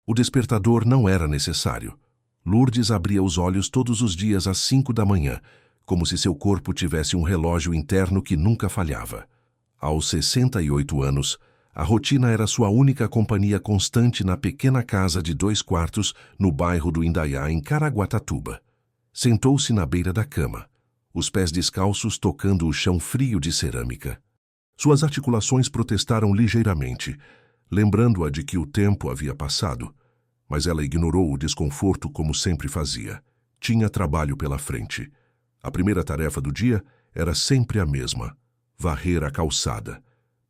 O despertador não era necessário. Lourdes abria os olhos todos os dias às 5 da manhã, como se seu corpo tivesse um relógio interno que nunca falhava. Aos 68 anos, a rotina era sua única companhia constante na pequena casa de 2 quartos no bairro do Indaiá, em Caraguatatuba. Sentou-se na beira da cama, os pés descalços tocando o chão frio de cerâmica. Suas articulações protestaram ligeiramente, lembrando-a de que o tempo havia passado, mas ela ignorou o desconforto como sempre fazia. Tinha trabalho pela frente. A primeira tarefa do dia era sempre a mesma: varrer a calçada.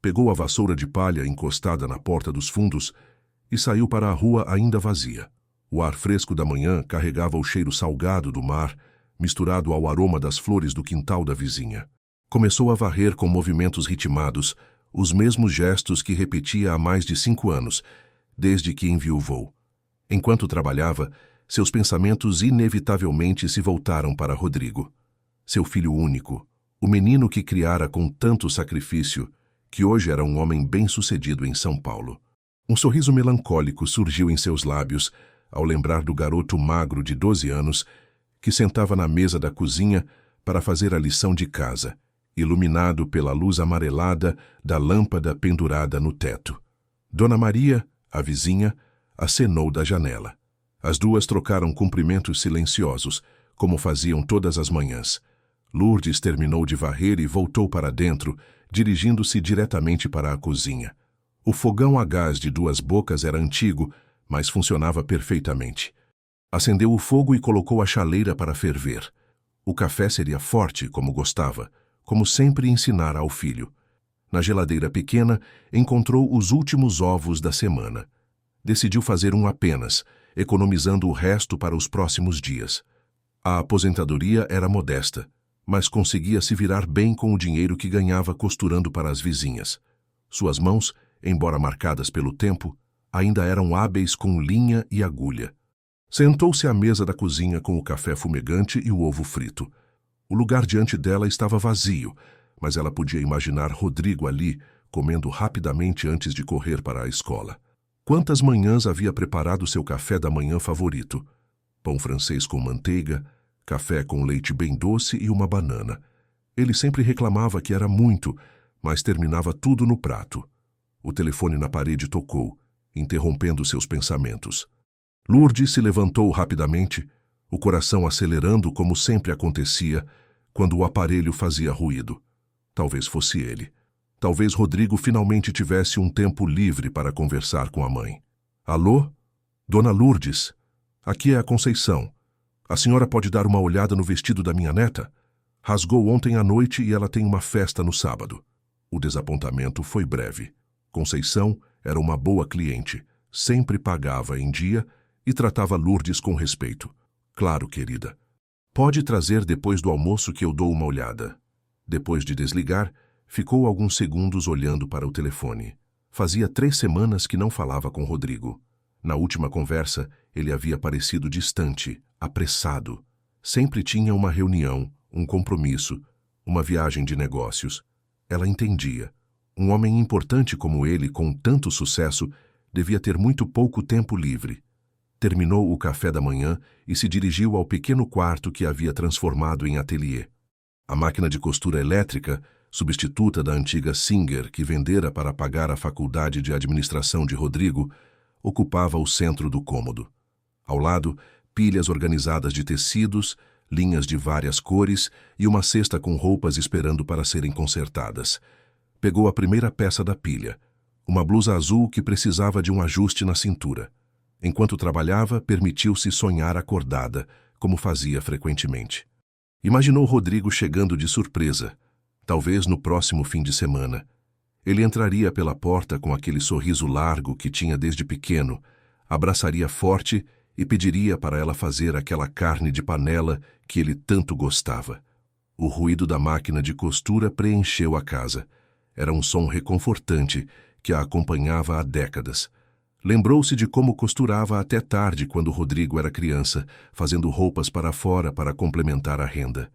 Pegou a vassoura de palha encostada na porta dos fundos e saiu para a rua ainda vazia. O ar fresco da manhã carregava o cheiro salgado do mar, misturado ao aroma das flores do quintal da vizinha. Começou a varrer com movimentos ritmados, os mesmos gestos que repetia há mais de 5 anos, desde que enviuvou. Enquanto trabalhava, seus pensamentos inevitavelmente se voltaram para Rodrigo. Seu filho único, o menino que criara com tanto sacrifício, que hoje era um homem bem-sucedido em São Paulo. Um sorriso melancólico surgiu em seus lábios ao lembrar do garoto magro de 12 anos que sentava na mesa da cozinha para fazer a lição de casa, iluminado pela luz amarelada da lâmpada pendurada no teto. Dona Maria, a vizinha, acenou da janela. As duas trocaram cumprimentos silenciosos, como faziam todas as manhãs. Lourdes terminou de varrer e voltou para dentro, dirigindo-se diretamente para a cozinha. O fogão a gás de 2 bocas era antigo, mas funcionava perfeitamente. Acendeu o fogo e colocou a chaleira para ferver. O café seria forte, como gostava, como sempre ensinara ao filho. Na geladeira pequena, encontrou os últimos ovos da semana. Decidiu fazer um apenas, economizando o resto para os próximos dias. A aposentadoria era modesta, mas conseguia se virar bem com o dinheiro que ganhava costurando para as vizinhas. Suas mãos, embora marcadas pelo tempo, ainda eram hábeis com linha e agulha. Sentou-se à mesa da cozinha com o café fumegante e o ovo frito. O lugar diante dela estava vazio, mas ela podia imaginar Rodrigo ali, comendo rapidamente antes de correr para a escola. Quantas manhãs havia preparado seu café da manhã favorito? Pão francês com manteiga, café com leite bem doce e uma banana. Ele sempre reclamava que era muito, mas terminava tudo no prato. O telefone na parede tocou, interrompendo seus pensamentos. Lourdes se levantou rapidamente, o coração acelerando como sempre acontecia quando o aparelho fazia ruído. Talvez fosse ele. Talvez Rodrigo finalmente tivesse um tempo livre para conversar com a mãe. Alô? Dona Lourdes, aqui é a Conceição. A senhora pode dar uma olhada no vestido da minha neta? Rasgou ontem à noite e ela tem uma festa no sábado. O desapontamento foi breve. Conceição era uma boa cliente, sempre pagava em dia e tratava Lourdes com respeito. Claro, querida. Pode trazer depois do almoço que eu dou uma olhada. Depois de desligar, ficou alguns segundos olhando para o telefone. Fazia 3 semanas que não falava com Rodrigo. Na última conversa, ele havia parecido distante, apressado. Sempre tinha uma reunião, um compromisso, uma viagem de negócios. Ela entendia. Um homem importante como ele, com tanto sucesso, devia ter muito pouco tempo livre. Terminou o café da manhã e se dirigiu ao pequeno quarto que havia transformado em ateliê. A máquina de costura elétrica, substituta da antiga Singer que vendera para pagar a faculdade de administração de Rodrigo, ocupava o centro do cômodo. Ao lado, pilhas organizadas de tecidos, linhas de várias cores e uma cesta com roupas esperando para serem consertadas. Pegou a primeira peça da pilha, uma blusa azul que precisava de um ajuste na cintura. Enquanto trabalhava, permitiu-se sonhar acordada, como fazia frequentemente. Imaginou Rodrigo chegando de surpresa, talvez no próximo fim de semana. Ele entraria pela porta com aquele sorriso largo que tinha desde pequeno, abraçaria forte e pediria para ela fazer aquela carne de panela que ele tanto gostava. O ruído da máquina de costura preencheu a casa. Era um som reconfortante que a acompanhava há décadas. Lembrou-se de como costurava até tarde quando Rodrigo era criança, fazendo roupas para fora para complementar a renda.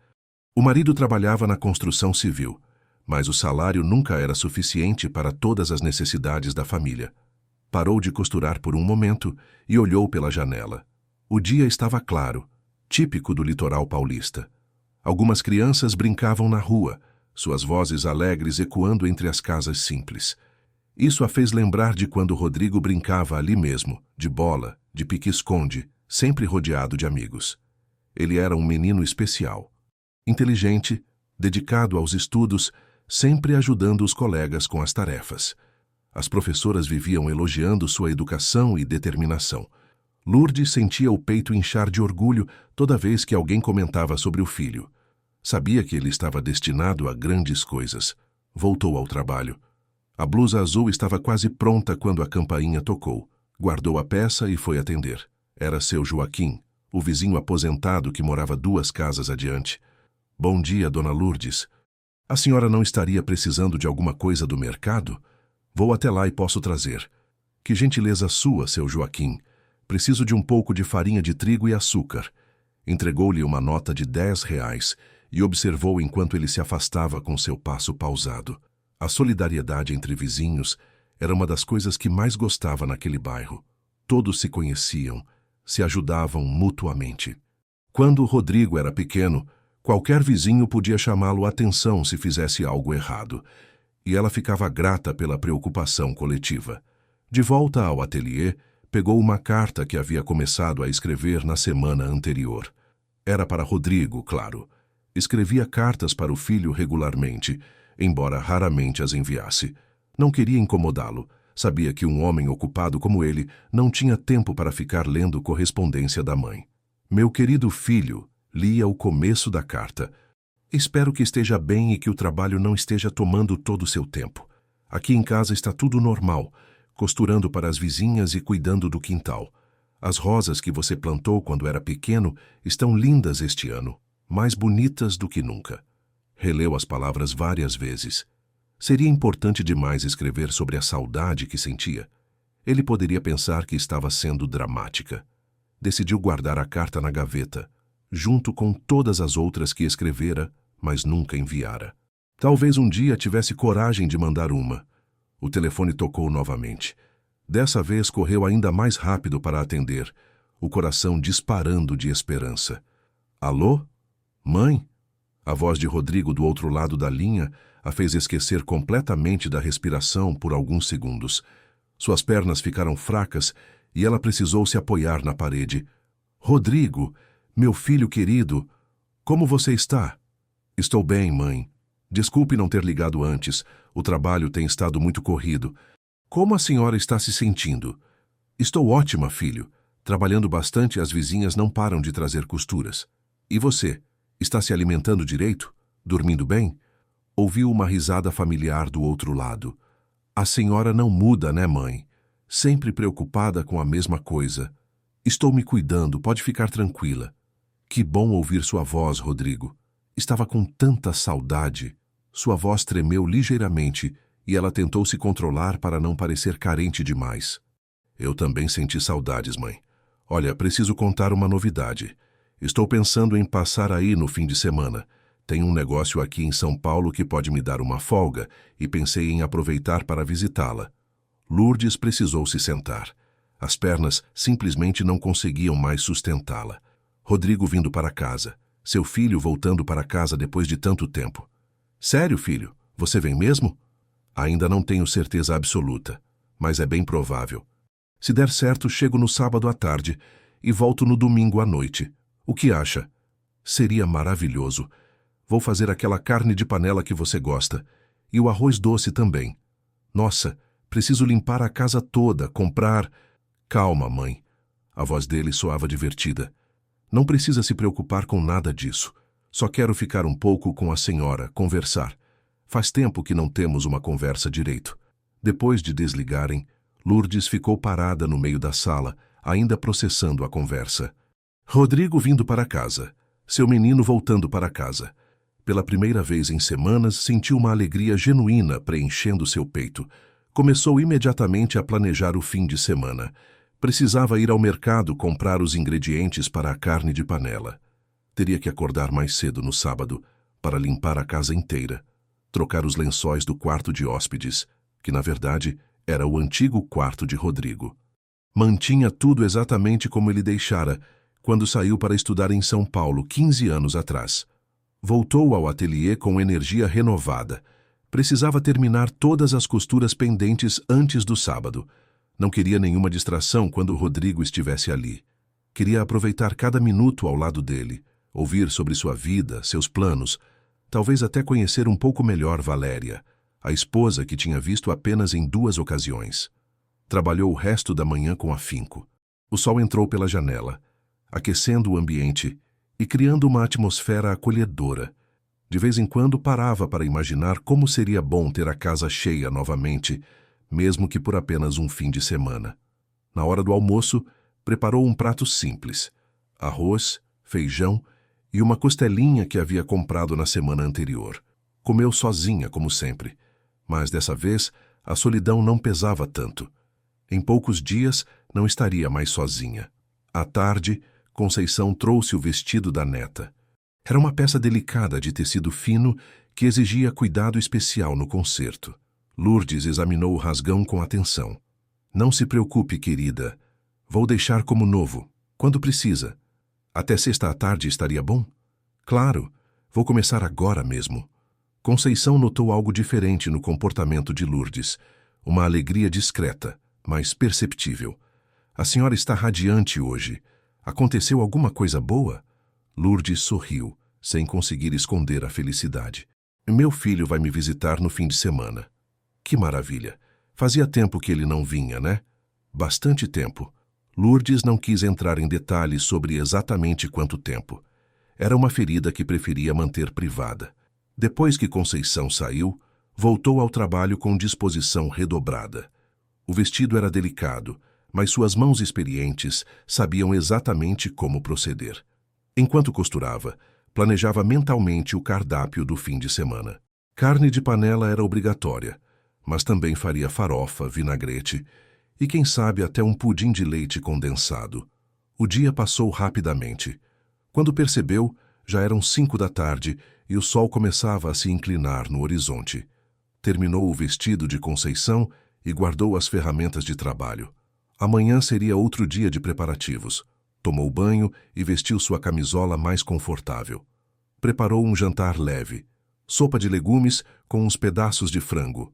O marido trabalhava na construção civil, mas o salário nunca era suficiente para todas as necessidades da família. Parou de costurar por um momento e olhou pela janela. O dia estava claro, típico do litoral paulista. Algumas crianças brincavam na rua, suas vozes alegres ecoando entre as casas simples. Isso a fez lembrar de quando Rodrigo brincava ali mesmo, de bola, de pique-esconde, sempre rodeado de amigos. Ele era um menino especial. Inteligente, dedicado aos estudos, sempre ajudando os colegas com as tarefas. As professoras viviam elogiando sua educação e determinação. Lourdes sentia o peito inchar de orgulho toda vez que alguém comentava sobre o filho. Sabia que ele estava destinado a grandes coisas. Voltou ao trabalho. A blusa azul estava quase pronta quando a campainha tocou. Guardou a peça e foi atender. Era seu Joaquim, o vizinho aposentado que morava 2 casas adiante. Bom dia, dona Lourdes. A senhora não estaria precisando de alguma coisa do mercado? Vou até lá e posso trazer. Que gentileza sua, seu Joaquim. Preciso de um pouco de farinha de trigo e açúcar. Entregou-lhe uma nota de R$ 10 e observou enquanto ele se afastava com seu passo pausado. A solidariedade entre vizinhos era uma das coisas que mais gostava naquele bairro. Todos se conheciam, se ajudavam mutuamente. Quando Rodrigo era pequeno, qualquer vizinho podia chamá-lo a atenção se fizesse algo errado, e ela ficava grata pela preocupação coletiva. De volta ao ateliê, pegou uma carta que havia começado a escrever na semana anterior. Era para Rodrigo, claro. Escrevia cartas para o filho regularmente, embora raramente as enviasse. Não queria incomodá-lo. Sabia que um homem ocupado como ele não tinha tempo para ficar lendo correspondência da mãe. Meu querido filho, lia o começo da carta. Espero que esteja bem e que o trabalho não esteja tomando todo o seu tempo. Aqui em casa está tudo normal, costurando para as vizinhas e cuidando do quintal. As rosas que você plantou quando era pequeno estão lindas este ano, mais bonitas do que nunca. Releu as palavras várias vezes. Seria importante demais escrever sobre a saudade que sentia. Ele poderia pensar que estava sendo dramática. Decidiu guardar a carta na gaveta, junto com todas as outras que escrevera, mas nunca enviara. Talvez um dia tivesse coragem de mandar uma. O telefone tocou novamente. Dessa vez correu ainda mais rápido para atender, o coração disparando de esperança. Alô? Mãe? A voz de Rodrigo do outro lado da linha a fez esquecer completamente da respiração por alguns segundos. Suas pernas ficaram fracas e ela precisou se apoiar na parede. Rodrigo, meu filho querido, como você está? Estou bem, mãe. Desculpe não ter ligado antes. O trabalho tem estado muito corrido. Como a senhora está se sentindo? Estou ótima, filho. Trabalhando bastante, as vizinhas não param de trazer costuras. E você? Está se alimentando direito? Dormindo bem? Ouviu uma risada familiar do outro lado. A senhora não muda, né, mãe? Sempre preocupada com a mesma coisa. Estou me cuidando, pode ficar tranquila. Que bom ouvir sua voz, Rodrigo. Estava com tanta saudade. Sua voz tremeu ligeiramente e ela tentou se controlar para não parecer carente demais. Eu também senti saudades, mãe. Olha, preciso contar uma novidade. Estou pensando em passar aí no fim de semana. Tenho um negócio aqui em São Paulo que pode me dar uma folga e pensei em aproveitar para visitá-la. Lourdes precisou se sentar. As pernas simplesmente não conseguiam mais sustentá-la. Rodrigo vindo para casa. Seu filho voltando para casa depois de tanto tempo. Sério, filho? Você vem mesmo? Ainda não tenho certeza absoluta, mas é bem provável. Se der certo, chego no sábado à tarde e volto no domingo à noite. O que acha? Seria maravilhoso. Vou fazer aquela carne de panela que você gosta. E o arroz doce também. Nossa, preciso limpar a casa toda, comprar... Calma, mãe. A voz dele soava divertida. Não precisa se preocupar com nada disso. Só quero ficar um pouco com a senhora, conversar. Faz tempo que não temos uma conversa direito. Depois de desligarem, Lourdes ficou parada no meio da sala, ainda processando a conversa. Rodrigo vindo para casa. Seu menino voltando para casa. Pela primeira vez em semanas, sentiu uma alegria genuína preenchendo seu peito. Começou imediatamente a planejar o fim de semana. Precisava ir ao mercado comprar os ingredientes para a carne de panela. Teria que acordar mais cedo no sábado para limpar a casa inteira, trocar os lençóis do quarto de hóspedes, que na verdade Era o antigo quarto de Rodrigo. Mantinha tudo exatamente como ele deixara quando saiu para estudar em São Paulo 15 anos atrás. Voltou ao ateliê com energia renovada. Precisava terminar todas as costuras pendentes antes do sábado. Não queria nenhuma distração quando Rodrigo estivesse ali. Queria aproveitar cada minuto ao lado dele, ouvir sobre sua vida, seus planos, talvez até conhecer um pouco melhor Valéria, a esposa que tinha visto apenas em 2 ocasiões. Trabalhou o resto da manhã com afinco. O sol entrou pela janela, aquecendo o ambiente e criando uma atmosfera acolhedora. De vez em quando parava para imaginar como seria bom ter a casa cheia novamente, mesmo que por apenas um fim de semana. Na hora do almoço, preparou um prato simples: arroz, feijão e uma costelinha que havia comprado na semana anterior. Comeu sozinha, como sempre, mas dessa vez a solidão não pesava tanto. Em poucos dias não estaria mais sozinha. À tarde, Conceição trouxe o vestido da neta. Era uma peça delicada de tecido fino que exigia cuidado especial no conserto. Lourdes examinou o rasgão com atenção. Não se preocupe, querida. Vou deixar como novo, quando precisa. Até sexta à tarde estaria bom? Claro, vou começar agora mesmo. Conceição notou algo diferente no comportamento de Lourdes. Uma alegria discreta, mas perceptível. A senhora está radiante hoje. Aconteceu alguma coisa boa? Lourdes sorriu, sem conseguir esconder a felicidade. Meu filho vai me visitar no fim de semana. Que maravilha! Fazia tempo que ele não vinha, né? Bastante tempo. Lourdes não quis entrar em detalhes sobre exatamente quanto tempo. Era uma ferida que preferia manter privada. Depois que Conceição saiu, voltou ao trabalho com disposição redobrada. O vestido era delicado, mas suas mãos experientes sabiam exatamente como proceder. Enquanto costurava, planejava mentalmente o cardápio do fim de semana. Carne de panela era obrigatória, mas também faria farofa, vinagrete e, quem sabe, até um pudim de leite condensado. O dia passou rapidamente. Quando percebeu, já eram 5 da tarde e o sol começava a se inclinar no horizonte. Terminou o vestido de Conceição e guardou as ferramentas de trabalho. Amanhã seria outro dia de preparativos. Tomou banho e vestiu sua camisola mais confortável. Preparou um jantar leve, sopa de legumes com uns pedaços de frango.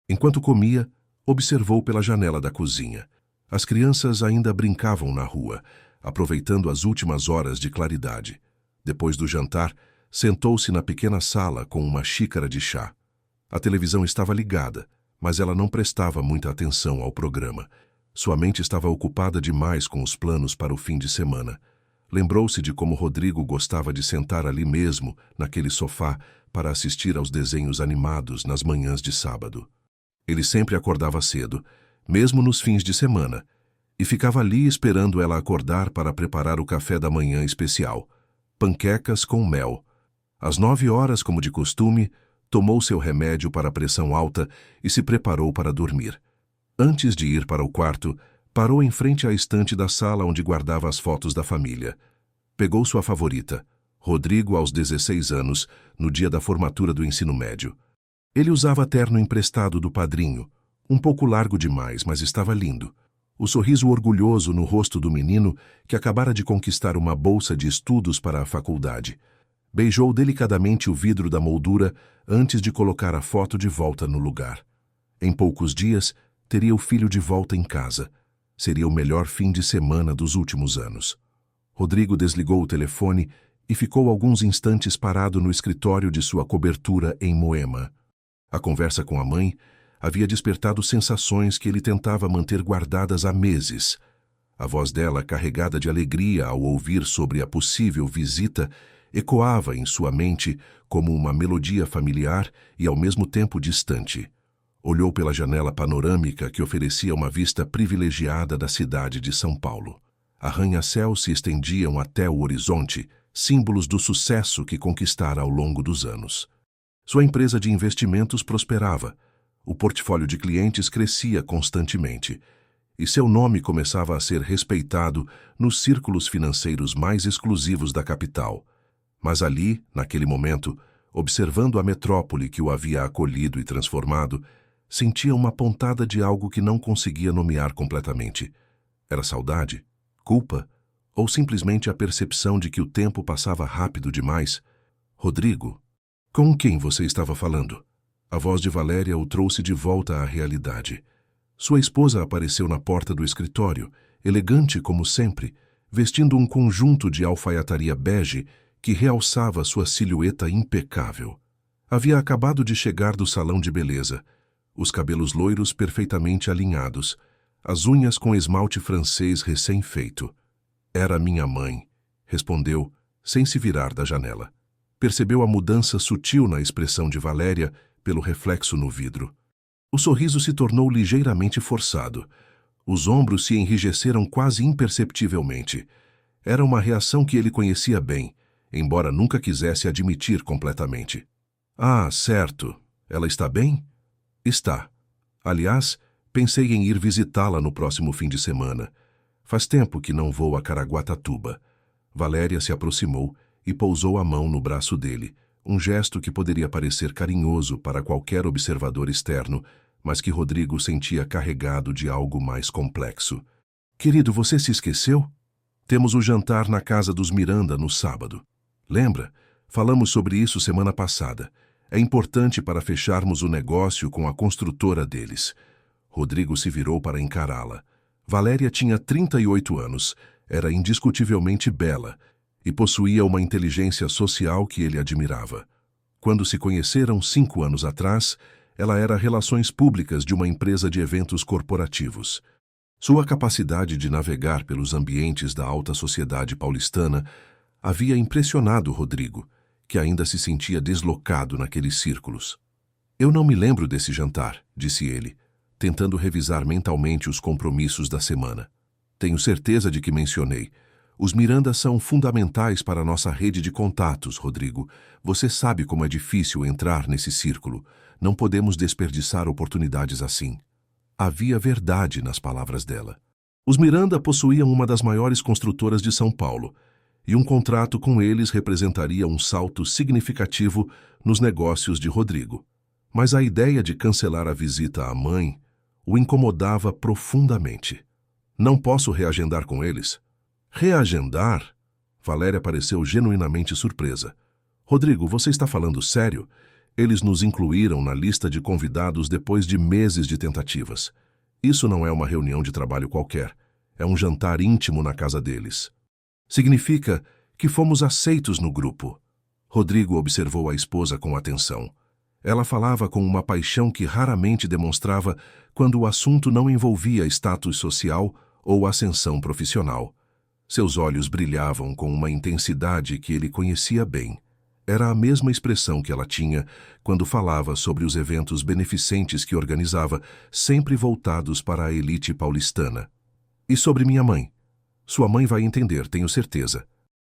Enquanto comia, observou pela janela da cozinha. As crianças ainda brincavam na rua, aproveitando as últimas horas de claridade. Depois do jantar, sentou-se na pequena sala com uma xícara de chá. A televisão estava ligada, mas ela não prestava muita atenção ao programa. Sua mente estava ocupada demais com os planos para o fim de semana. Lembrou-se de como Rodrigo gostava de sentar ali mesmo, naquele sofá, para assistir aos desenhos animados nas manhãs de sábado. Ele sempre acordava cedo, mesmo nos fins de semana, e ficava ali esperando ela acordar para preparar o café da manhã especial, panquecas com mel. Às 9 horas, como de costume, tomou seu remédio para a pressão alta e se preparou para dormir. Antes de ir para o quarto, parou em frente à estante da sala onde guardava as fotos da família. Pegou sua favorita, Rodrigo aos 16 anos, no dia da formatura do ensino médio. Ele usava terno emprestado do padrinho, um pouco largo demais, mas estava lindo. O sorriso orgulhoso no rosto do menino que acabara de conquistar uma bolsa de estudos para a faculdade. Beijou delicadamente o vidro da moldura antes de colocar a foto de volta no lugar. Em poucos dias, teria o filho de volta em casa. Seria o melhor fim de semana dos últimos anos. Rodrigo desligou o telefone e ficou alguns instantes parado no escritório de sua cobertura em Moema. A conversa com a mãe havia despertado sensações que ele tentava manter guardadas há meses. A voz dela, carregada de alegria ao ouvir sobre a possível visita, ecoava em sua mente como uma melodia familiar e ao mesmo tempo distante. Olhou pela janela panorâmica que oferecia uma vista privilegiada da cidade de São Paulo. Arranha-céus se estendiam até o horizonte, símbolos do sucesso que conquistara ao longo dos anos. Sua empresa de investimentos prosperava, o portfólio de clientes crescia constantemente, e seu nome começava a ser respeitado nos círculos financeiros mais exclusivos da capital. Mas ali, naquele momento, observando a metrópole que o havia acolhido e transformado, Sentia uma pontada de algo que não conseguia nomear completamente. Era saudade? Culpa? Ou simplesmente a percepção de que o tempo passava rápido demais? Rodrigo, com quem você estava falando? A voz de Valéria o trouxe de volta à realidade. Sua esposa apareceu na porta do escritório, elegante como sempre, vestindo um conjunto de alfaiataria bege que realçava sua silhueta impecável. Havia acabado de chegar do salão de beleza, os cabelos loiros perfeitamente alinhados, as unhas com esmalte francês recém-feito. Era minha mãe, respondeu, sem se virar da janela. Percebeu a mudança sutil na expressão de Valéria pelo reflexo no vidro. O sorriso se tornou ligeiramente forçado. Os ombros se enrijeceram quase imperceptivelmente. Era uma reação que ele conhecia bem, embora nunca quisesse admitir completamente. Ah, certo. Ela está bem? Está. Aliás, pensei em ir visitá-la no próximo fim de semana. Faz tempo que não vou a Caraguatatuba. Valéria se aproximou e pousou a mão no braço dele, um gesto que poderia parecer carinhoso para qualquer observador externo, mas que Rodrigo sentia carregado de algo mais complexo. Querido, você se esqueceu? Temos o jantar na casa dos Miranda no sábado. Lembra? Falamos sobre isso semana passada. É importante para fecharmos o negócio com a construtora deles. Rodrigo se virou para encará-la. Valéria tinha 38 anos, era indiscutivelmente bela e possuía uma inteligência social que ele admirava. Quando se conheceram 5 anos atrás, ela era relações públicas de uma empresa de eventos corporativos. Sua capacidade de navegar pelos ambientes da alta sociedade paulistana havia impressionado Rodrigo, que ainda se sentia deslocado naqueles círculos. Eu não me lembro desse jantar, disse ele, tentando revisar mentalmente os compromissos da semana. Tenho certeza de que mencionei. Os Miranda são fundamentais para a nossa rede de contatos, Rodrigo. Você sabe como é difícil entrar nesse círculo. Não podemos desperdiçar oportunidades assim. Havia verdade nas palavras dela. Os Miranda possuíam uma das maiores construtoras de São Paulo, e um contrato com eles representaria um salto significativo nos negócios de Rodrigo. Mas a ideia de cancelar a visita à mãe o incomodava profundamente. Não posso reagendar com eles? Reagendar? Valéria pareceu genuinamente surpresa. Rodrigo, você está falando sério? Eles nos incluíram na lista de convidados depois de meses de tentativas. Isso não é uma reunião de trabalho qualquer. É um jantar íntimo na casa deles. Significa que fomos aceitos no grupo. Rodrigo observou a esposa com atenção. Ela falava com uma paixão que raramente demonstrava quando o assunto não envolvia status social ou ascensão profissional. Seus olhos brilhavam com uma intensidade que ele conhecia bem. Era a mesma expressão que ela tinha quando falava sobre os eventos beneficentes que organizava, sempre voltados para a elite paulistana. E sobre minha mãe? Sua mãe vai entender, tenho certeza.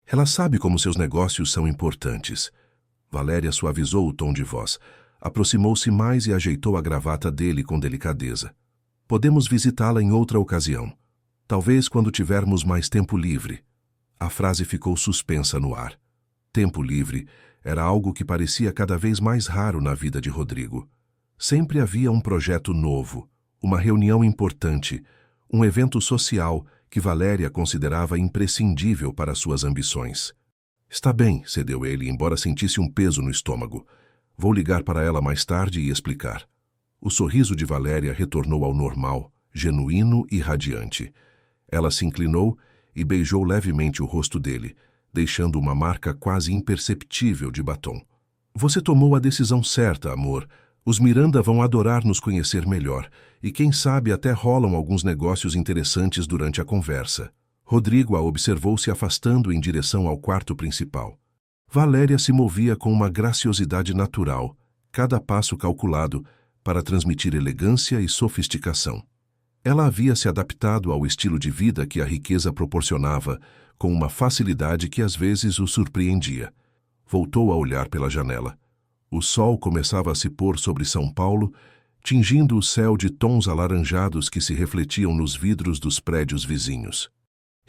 Ela sabe como seus negócios são importantes. Valéria suavizou o tom de voz, aproximou-se mais e ajeitou a gravata dele com delicadeza. Podemos visitá-la em outra ocasião. Talvez quando tivermos mais tempo livre. A frase ficou suspensa no ar. Tempo livre era algo que parecia cada vez mais raro na vida de Rodrigo. Sempre havia um projeto novo, uma reunião importante, um evento social que Valéria considerava imprescindível para suas ambições. Está bem, cedeu ele, embora sentisse um peso no estômago. Vou ligar para ela mais tarde e explicar. O sorriso de Valéria retornou ao normal, genuíno e radiante. Ela se inclinou e beijou levemente o rosto dele, deixando uma marca quase imperceptível de batom. Você tomou a decisão certa, amor. Os Miranda vão adorar nos conhecer melhor, e quem sabe até rolam alguns negócios interessantes durante a conversa. Rodrigo a observou se afastando em direção ao quarto principal. Valéria se movia com uma graciosidade natural, cada passo calculado, para transmitir elegância e sofisticação. Ela havia se adaptado ao estilo de vida que a riqueza proporcionava, com uma facilidade que às vezes o surpreendia. Voltou a olhar pela janela. O sol começava a se pôr sobre São Paulo, tingindo o céu de tons alaranjados que se refletiam nos vidros dos prédios vizinhos.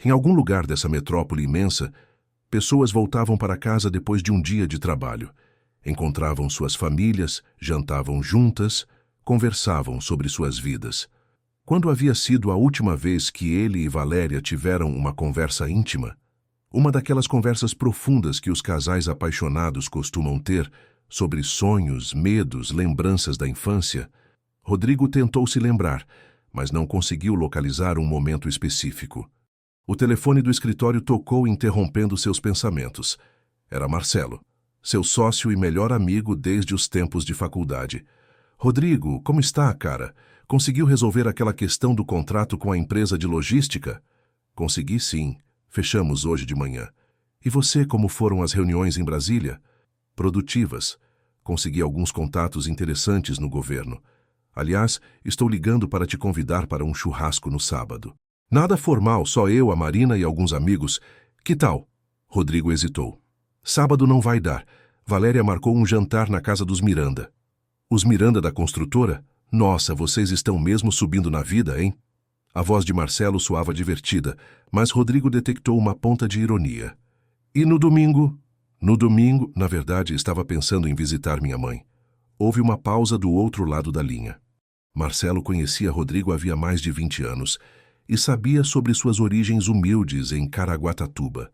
Em algum lugar dessa metrópole imensa, pessoas voltavam para casa depois de um dia de trabalho. Encontravam suas famílias, jantavam juntas, conversavam sobre suas vidas. Quando havia sido a última vez que ele e Valéria tiveram uma conversa íntima? Uma daquelas conversas profundas que os casais apaixonados costumam ter, sobre sonhos, medos, lembranças da infância? Rodrigo tentou se lembrar, mas não conseguiu localizar um momento específico. O telefone do escritório tocou, interrompendo seus pensamentos. Era Marcelo, seu sócio e melhor amigo desde os tempos de faculdade. Rodrigo, como está, cara? Conseguiu resolver aquela questão do contrato com a empresa de logística? Consegui sim. Fechamos hoje de manhã. E você, como foram as reuniões em Brasília? Produtivas. Consegui alguns contatos interessantes no governo. Aliás, estou ligando para te convidar para um churrasco no sábado. Nada formal, só eu, a Marina e alguns amigos. Que tal? Rodrigo hesitou. Sábado não vai dar. Valéria marcou um jantar na casa dos Miranda. Os Miranda da construtora? Nossa, vocês estão mesmo subindo na vida, hein? A voz de Marcelo soava divertida, mas Rodrigo detectou uma ponta de ironia. E no domingo? No domingo, na verdade, estava pensando em visitar minha mãe. Houve uma pausa do outro lado da linha. Marcelo conhecia Rodrigo havia mais de 20 anos e sabia sobre suas origens humildes em Caraguatatuba.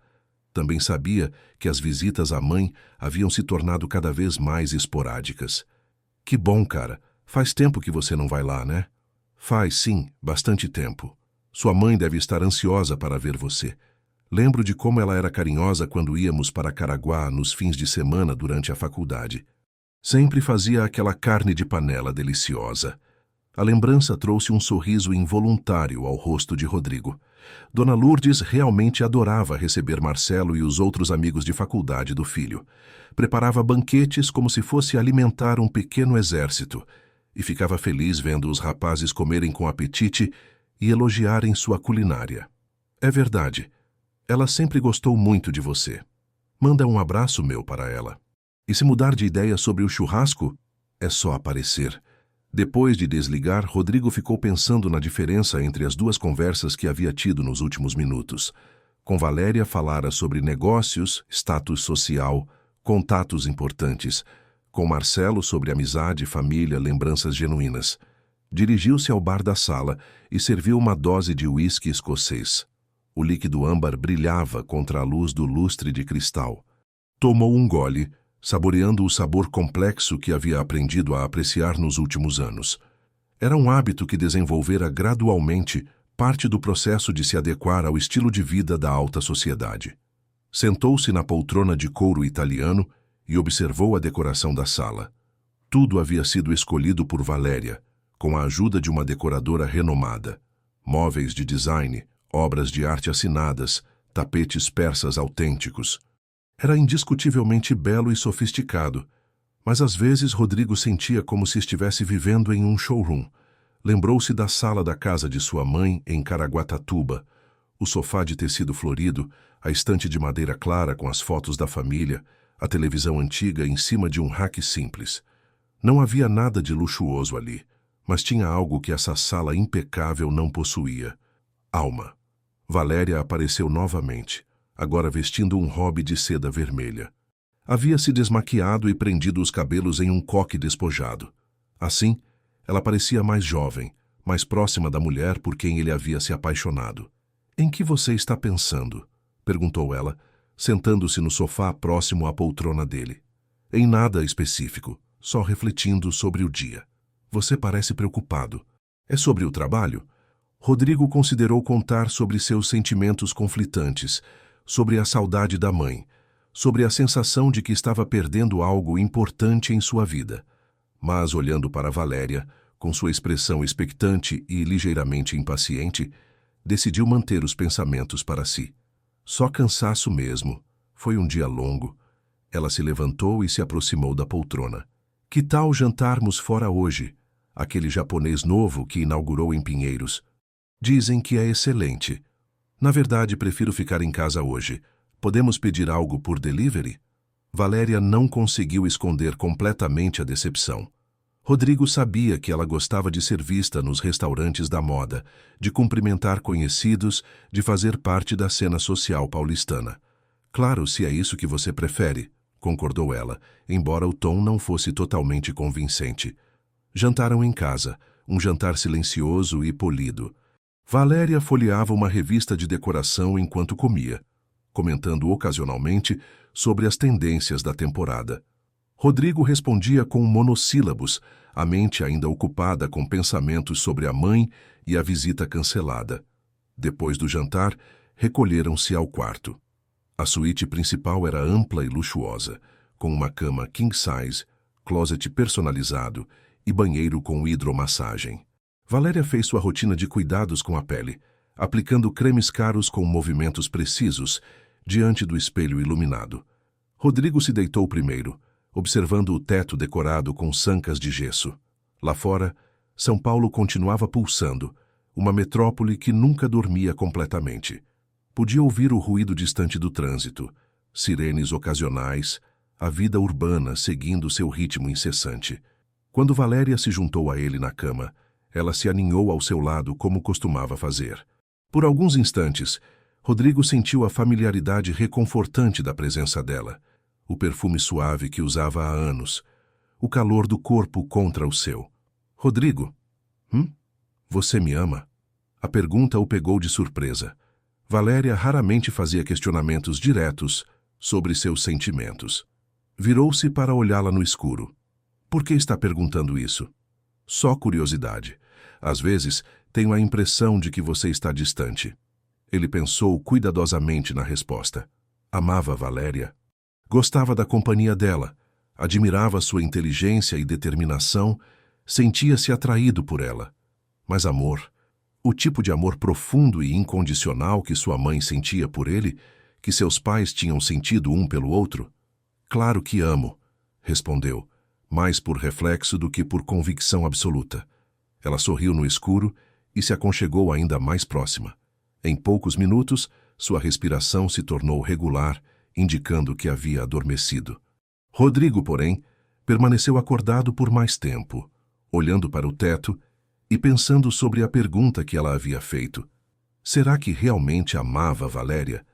Também sabia que as visitas à mãe haviam se tornado cada vez mais esporádicas. Que bom, cara. Faz tempo que você não vai lá, né? Faz, sim, bastante tempo. Sua mãe deve estar ansiosa para ver você. Lembro de como ela era carinhosa quando íamos para Caraguá nos fins de semana durante a faculdade. Sempre fazia aquela carne de panela deliciosa. A lembrança trouxe um sorriso involuntário ao rosto de Rodrigo. Dona Lourdes realmente adorava receber Marcelo e os outros amigos de faculdade do filho. Preparava banquetes como se fosse alimentar um pequeno exército, e ficava feliz vendo os rapazes comerem com apetite e elogiarem sua culinária. É verdade, ela sempre gostou muito de você. Manda um abraço meu para ela. E se mudar de ideia sobre o churrasco, é só aparecer. Depois de desligar, Rodrigo ficou pensando na diferença entre as duas conversas que havia tido nos últimos minutos. Com Valéria falara sobre negócios, status social, contatos importantes. Com Marcelo sobre amizade, família, lembranças genuínas. Dirigiu-se ao bar da sala e serviu uma dose de uísque escocês. O líquido âmbar brilhava contra a luz do lustre de cristal. Tomou um gole, saboreando o sabor complexo que havia aprendido a apreciar nos últimos anos. Era um hábito que desenvolvera gradualmente, parte do processo de se adequar ao estilo de vida da alta sociedade. Sentou-se na poltrona de couro italiano e observou a decoração da sala. Tudo havia sido escolhido por Valéria, com a ajuda de uma decoradora renomada. Móveis de design, obras de arte assinadas, tapetes persas autênticos. Era indiscutivelmente belo e sofisticado, mas às vezes Rodrigo sentia como se estivesse vivendo em um showroom. Lembrou-se da sala da casa de sua mãe em Caraguatatuba, o sofá de tecido florido, a estante de madeira clara com as fotos da família, a televisão antiga em cima de um rack simples. Não havia nada de luxuoso ali, mas tinha algo que essa sala impecável não possuía: alma. Valéria apareceu novamente, agora vestindo um robe de seda vermelha. Havia se desmaquiado e prendido os cabelos em um coque despojado. Assim, ela parecia mais jovem, mais próxima da mulher por quem ele havia se apaixonado. "Em que você está pensando?" perguntou ela, sentando-se no sofá próximo à poltrona dele. "Em nada específico, só refletindo sobre o dia." "Você parece preocupado. É sobre o trabalho?" Rodrigo considerou contar sobre seus sentimentos conflitantes, sobre a saudade da mãe, sobre a sensação de que estava perdendo algo importante em sua vida. Mas, olhando para Valéria, com sua expressão expectante e ligeiramente impaciente, decidiu manter os pensamentos para si. Só cansaço mesmo. Foi um dia longo. Ela se levantou e se aproximou da poltrona. "Que tal jantarmos fora hoje? Aquele japonês novo que inaugurou em Pinheiros. Dizem que é excelente. Na verdade, prefiro ficar em casa hoje. Podemos pedir algo por delivery?" Valéria não conseguiu esconder completamente a decepção. Rodrigo sabia que ela gostava de ser vista nos restaurantes da moda, de cumprimentar conhecidos, de fazer parte da cena social paulistana. "Claro, se é isso que você prefere", concordou ela, embora o tom não fosse totalmente convincente. Jantaram em casa, um jantar silencioso e polido. Valéria folheava uma revista de decoração enquanto comia, comentando ocasionalmente sobre as tendências da temporada. Rodrigo respondia com monossílabos, a mente ainda ocupada com pensamentos sobre a mãe e a visita cancelada. Depois do jantar, recolheram-se ao quarto. A suíte principal era ampla e luxuosa, com uma cama king size, closet personalizado e banheiro com hidromassagem. Valéria fez sua rotina de cuidados com a pele, aplicando cremes caros com movimentos precisos, diante do espelho iluminado. Rodrigo se deitou primeiro, observando o teto decorado com sancas de gesso. Lá fora, São Paulo continuava pulsando, uma metrópole que nunca dormia completamente. Podia ouvir o ruído distante do trânsito, sirenes ocasionais, a vida urbana seguindo seu ritmo incessante. Quando Valéria se juntou a ele na cama, ela se aninhou ao seu lado como costumava fazer. Por alguns instantes, Rodrigo sentiu a familiaridade reconfortante da presença dela, o perfume suave que usava há anos, o calor do corpo contra o seu. Rodrigo, você me ama? A pergunta o pegou de surpresa. Valéria raramente fazia questionamentos diretos sobre seus sentimentos. Virou-se para olhá-la no escuro. Por que está perguntando isso? Só curiosidade. Às vezes, tenho a impressão de que você está distante. Ele pensou cuidadosamente na resposta. Amava Valéria. Gostava da companhia dela, admirava sua inteligência e determinação, sentia-se atraído por ela. Mas amor, o tipo de amor profundo e incondicional que sua mãe sentia por ele, que seus pais tinham sentido um pelo outro? Claro que amo, respondeu, mais por reflexo do que por convicção absoluta. Ela sorriu no escuro e se aconchegou ainda mais próxima. Em poucos minutos, sua respiração se tornou regular, indicando que havia adormecido. Rodrigo, porém, permaneceu acordado por mais tempo, olhando para o teto e pensando sobre a pergunta que ela havia feito. Será que realmente amava Valéria?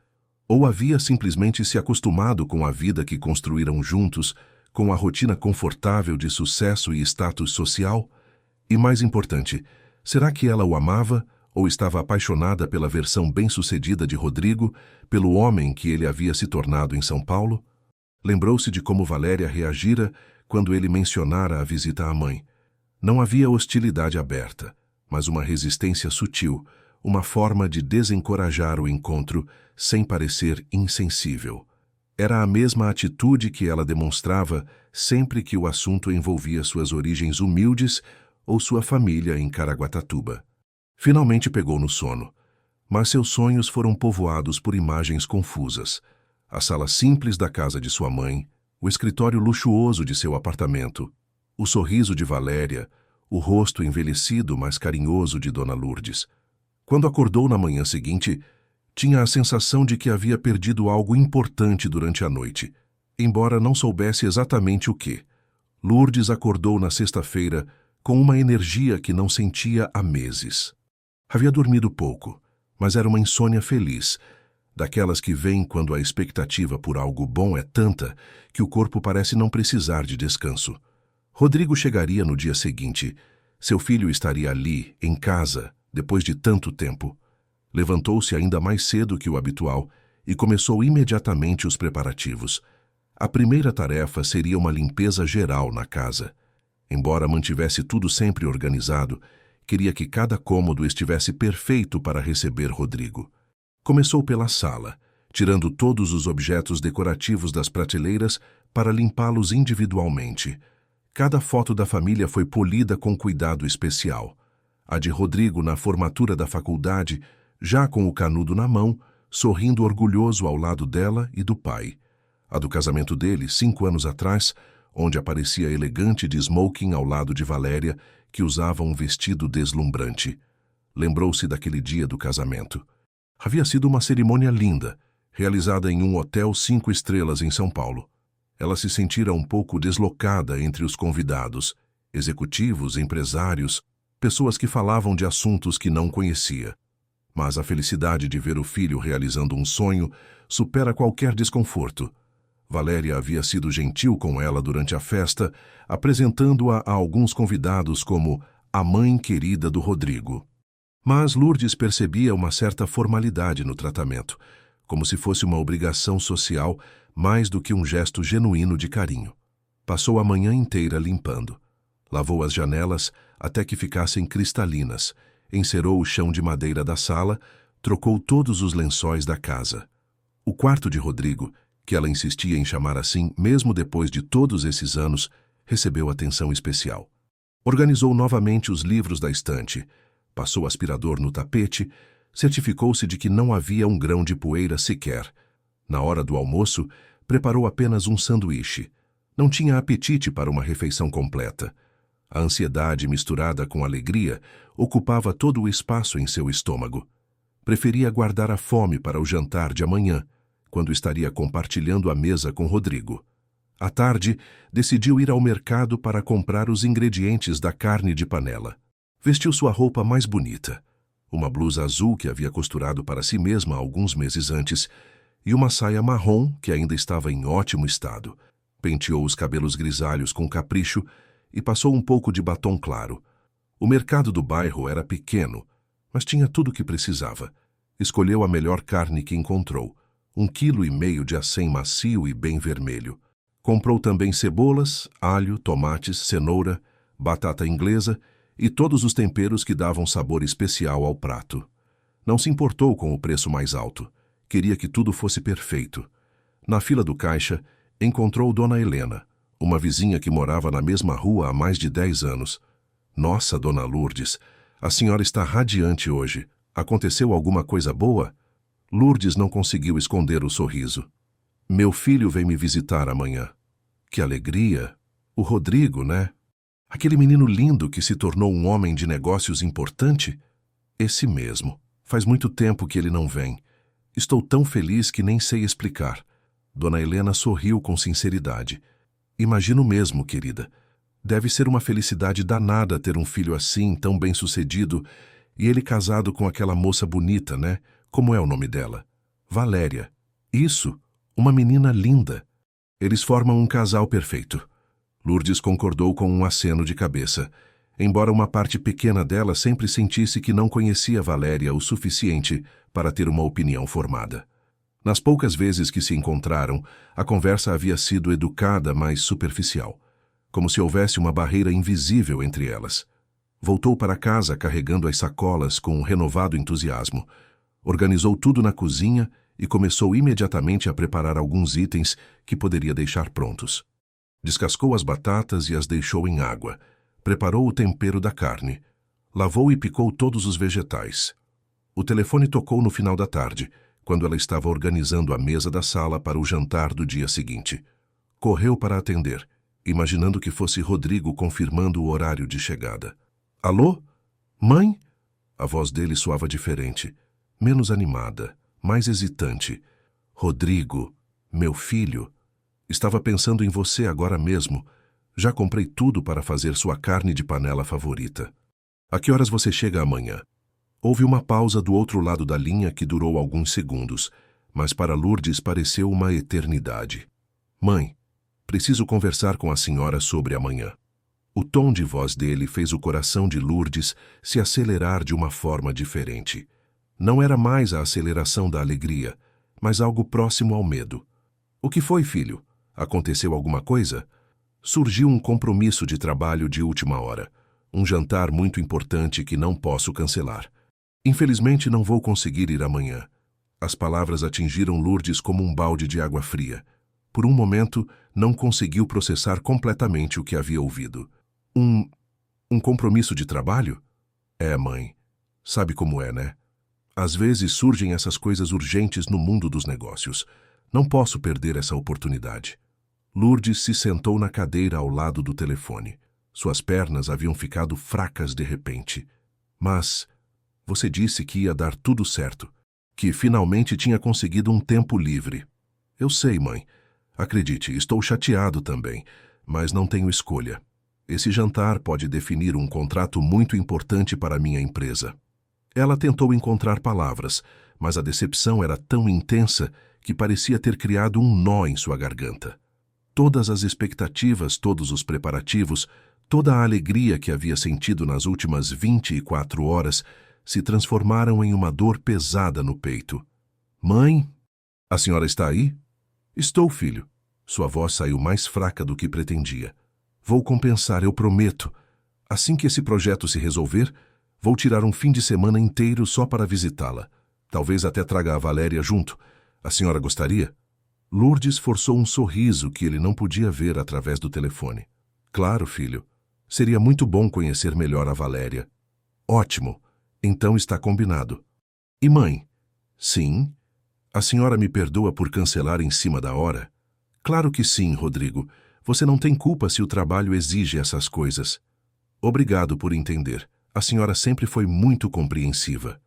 Ou havia simplesmente se acostumado com a vida que construíram juntos, com a rotina confortável de sucesso e status social? E mais importante, será que ela o amava ou estava apaixonada pela versão bem-sucedida de Rodrigo, pelo homem que ele havia se tornado em São Paulo? Lembrou-se de como Valéria reagira quando ele mencionara a visita à mãe. Não havia hostilidade aberta, mas uma resistência sutil, uma forma de desencorajar o encontro sem parecer insensível. Era a mesma atitude que ela demonstrava sempre que o assunto envolvia suas origens humildes ou sua família em Caraguatatuba. Finalmente pegou no sono, mas seus sonhos foram povoados por imagens confusas. A sala simples da casa de sua mãe, o escritório luxuoso de seu apartamento, o sorriso de Valéria, o rosto envelhecido mas carinhoso de Dona Lourdes. Quando acordou na manhã seguinte, tinha a sensação de que havia perdido algo importante durante a noite, embora não soubesse exatamente o que. Lourdes acordou na sexta-feira com uma energia que não sentia há meses. Havia dormido pouco, mas era uma insônia feliz, daquelas que vêm quando a expectativa por algo bom é tanta que o corpo parece não precisar de descanso. Rodrigo chegaria no dia seguinte. Seu filho estaria ali, em casa, depois de tanto tempo. Levantou-se ainda mais cedo que o habitual e começou imediatamente os preparativos. A primeira tarefa seria uma limpeza geral na casa. Embora mantivesse tudo sempre organizado, queria que cada cômodo estivesse perfeito para receber Rodrigo. Começou pela sala, tirando todos os objetos decorativos das prateleiras para limpá-los individualmente. Cada foto da família foi polida com cuidado especial. A de Rodrigo na formatura da faculdade, já com o canudo na mão, sorrindo orgulhoso ao lado dela e do pai. A do casamento dele, 5 anos atrás, onde aparecia elegante de smoking ao lado de Valéria, que usava um vestido deslumbrante. Lembrou-se daquele dia do casamento. Havia sido uma cerimônia linda, realizada em um hotel 5 estrelas em São Paulo. Ela se sentira um pouco deslocada entre os convidados, executivos, empresários, pessoas que falavam de assuntos que não conhecia. Mas a felicidade de ver o filho realizando um sonho supera qualquer desconforto. Valéria havia sido gentil com ela durante a festa, apresentando-a a alguns convidados como a mãe querida do Rodrigo. Mas Lourdes percebia uma certa formalidade no tratamento, como se fosse uma obrigação social mais do que um gesto genuíno de carinho. Passou a manhã inteira limpando. Lavou as janelas até que ficassem cristalinas, encerou o chão de madeira da sala, trocou todos os lençóis da casa. O quarto de Rodrigo, que ela insistia em chamar assim mesmo depois de todos esses anos, recebeu atenção especial. Organizou novamente os livros da estante, passou aspirador no tapete, certificou-se de que não havia um grão de poeira sequer. Na hora do almoço, preparou apenas um sanduíche. Não tinha apetite para uma refeição completa. A ansiedade misturada com alegria ocupava todo o espaço em seu estômago. Preferia guardar a fome para o jantar de amanhã, quando estaria compartilhando a mesa com Rodrigo. À tarde, decidiu ir ao mercado para comprar os ingredientes da carne de panela. Vestiu sua roupa mais bonita, uma blusa azul que havia costurado para si mesma alguns meses antes e uma saia marrom que ainda estava em ótimo estado. Penteou os cabelos grisalhos com capricho e passou um pouco de batom claro. O mercado do bairro era pequeno, mas tinha tudo o que precisava. Escolheu a melhor carne que encontrou, 1,5 kg de acém macio e bem vermelho. Comprou também cebolas, alho, tomates, cenoura, batata inglesa e todos os temperos que davam sabor especial ao prato. Não se importou com o preço mais alto. Queria que tudo fosse perfeito. Na fila do caixa, encontrou Dona Helena, uma vizinha que morava na mesma rua há mais de 10 anos. Nossa, Dona Lourdes, a senhora está radiante hoje. Aconteceu alguma coisa boa? Lourdes não conseguiu esconder o sorriso. Meu filho vem me visitar amanhã. Que alegria! O Rodrigo, né? Aquele menino lindo que se tornou um homem de negócios importante? Esse mesmo. Faz muito tempo que ele não vem. Estou tão feliz que nem sei explicar. Dona Helena sorriu com sinceridade. Imagino mesmo, querida. Deve ser uma felicidade danada ter um filho assim, tão bem-sucedido, e ele casado com aquela moça bonita, né? Como é o nome dela? Valéria. Isso, uma menina linda. Eles formam um casal perfeito. Lourdes concordou com um aceno de cabeça, embora uma parte pequena dela sempre sentisse que não conhecia Valéria o suficiente para ter uma opinião formada. Nas poucas vezes que se encontraram, a conversa havia sido educada, mas superficial, como se houvesse uma barreira invisível entre elas. Voltou para casa carregando as sacolas com um renovado entusiasmo. Organizou tudo na cozinha e começou imediatamente a preparar alguns itens que poderia deixar prontos. Descascou as batatas e as deixou em água. Preparou o tempero da carne. Lavou e picou todos os vegetais. O telefone tocou no final da tarde, quando ela estava organizando a mesa da sala para o jantar do dia seguinte. Correu para atender, imaginando que fosse Rodrigo confirmando o horário de chegada. Alô? Mãe? A voz dele soava diferente, menos animada, mais hesitante. Rodrigo, meu filho, estava pensando em você agora mesmo. Já comprei tudo para fazer sua carne de panela favorita. A que horas você chega amanhã? Houve uma pausa do outro lado da linha que durou alguns segundos, mas para Lourdes pareceu uma eternidade. Mãe, preciso conversar com a senhora sobre amanhã. O tom de voz dele fez o coração de Lourdes se acelerar de uma forma diferente. Não era mais a aceleração da alegria, mas algo próximo ao medo. O que foi, filho? Aconteceu alguma coisa? Surgiu um compromisso de trabalho de última hora, um jantar muito importante que não posso cancelar. Infelizmente não vou conseguir ir amanhã. As palavras atingiram Lourdes como um balde de água fria. Por um momento, não conseguiu processar completamente o que havia ouvido. Um compromisso de trabalho? É, mãe. Sabe como é, né? Às vezes surgem essas coisas urgentes no mundo dos negócios. Não posso perder essa oportunidade. Lourdes se sentou na cadeira ao lado do telefone. Suas pernas haviam ficado fracas de repente. Mas você disse que ia dar tudo certo, que finalmente tinha conseguido um tempo livre. Eu sei, mãe. Acredite, estou chateado também, mas não tenho escolha. Esse jantar pode definir um contrato muito importante para minha empresa. Ela tentou encontrar palavras, mas a decepção era tão intensa que parecia ter criado um nó em sua garganta. Todas as expectativas, todos os preparativos, toda a alegria que havia sentido nas últimas 24 horas se transformaram em uma dor pesada no peito. Mãe, a senhora está aí? Estou, filho. Sua voz saiu mais fraca do que pretendia. Vou compensar, eu prometo. Assim que esse projeto se resolver, vou tirar um fim de semana inteiro só para visitá-la. Talvez até traga a Valéria junto. A senhora gostaria? Lourdes forçou um sorriso que ele não podia ver através do telefone. Claro, filho. Seria muito bom conhecer melhor a Valéria. Ótimo. Então está combinado. E mãe? Sim. A senhora me perdoa por cancelar em cima da hora? Claro que sim, Rodrigo. Você não tem culpa se o trabalho exige essas coisas. Obrigado por entender. A senhora sempre foi muito compreensiva.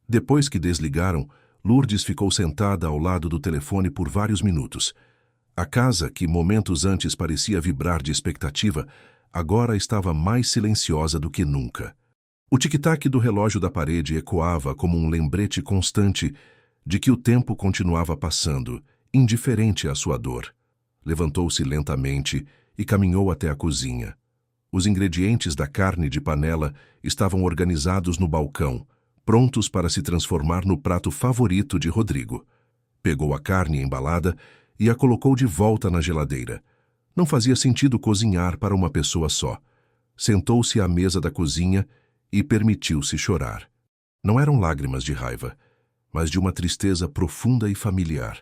Depois que desligaram, Lourdes ficou sentada ao lado do telefone por vários minutos. A casa, que momentos antes parecia vibrar de expectativa, agora estava mais silenciosa do que nunca. O tic-tac do relógio da parede ecoava como um lembrete constante de que o tempo continuava passando, indiferente à sua dor. Levantou-se lentamente e caminhou até a cozinha. Os ingredientes da carne de panela estavam organizados no balcão, prontos para se transformar no prato favorito de Rodrigo. Pegou a carne embalada e a colocou de volta na geladeira. Não fazia sentido cozinhar para uma pessoa só. Sentou-se à mesa da cozinha e permitiu-se chorar. Não eram lágrimas de raiva, mas de uma tristeza profunda e familiar.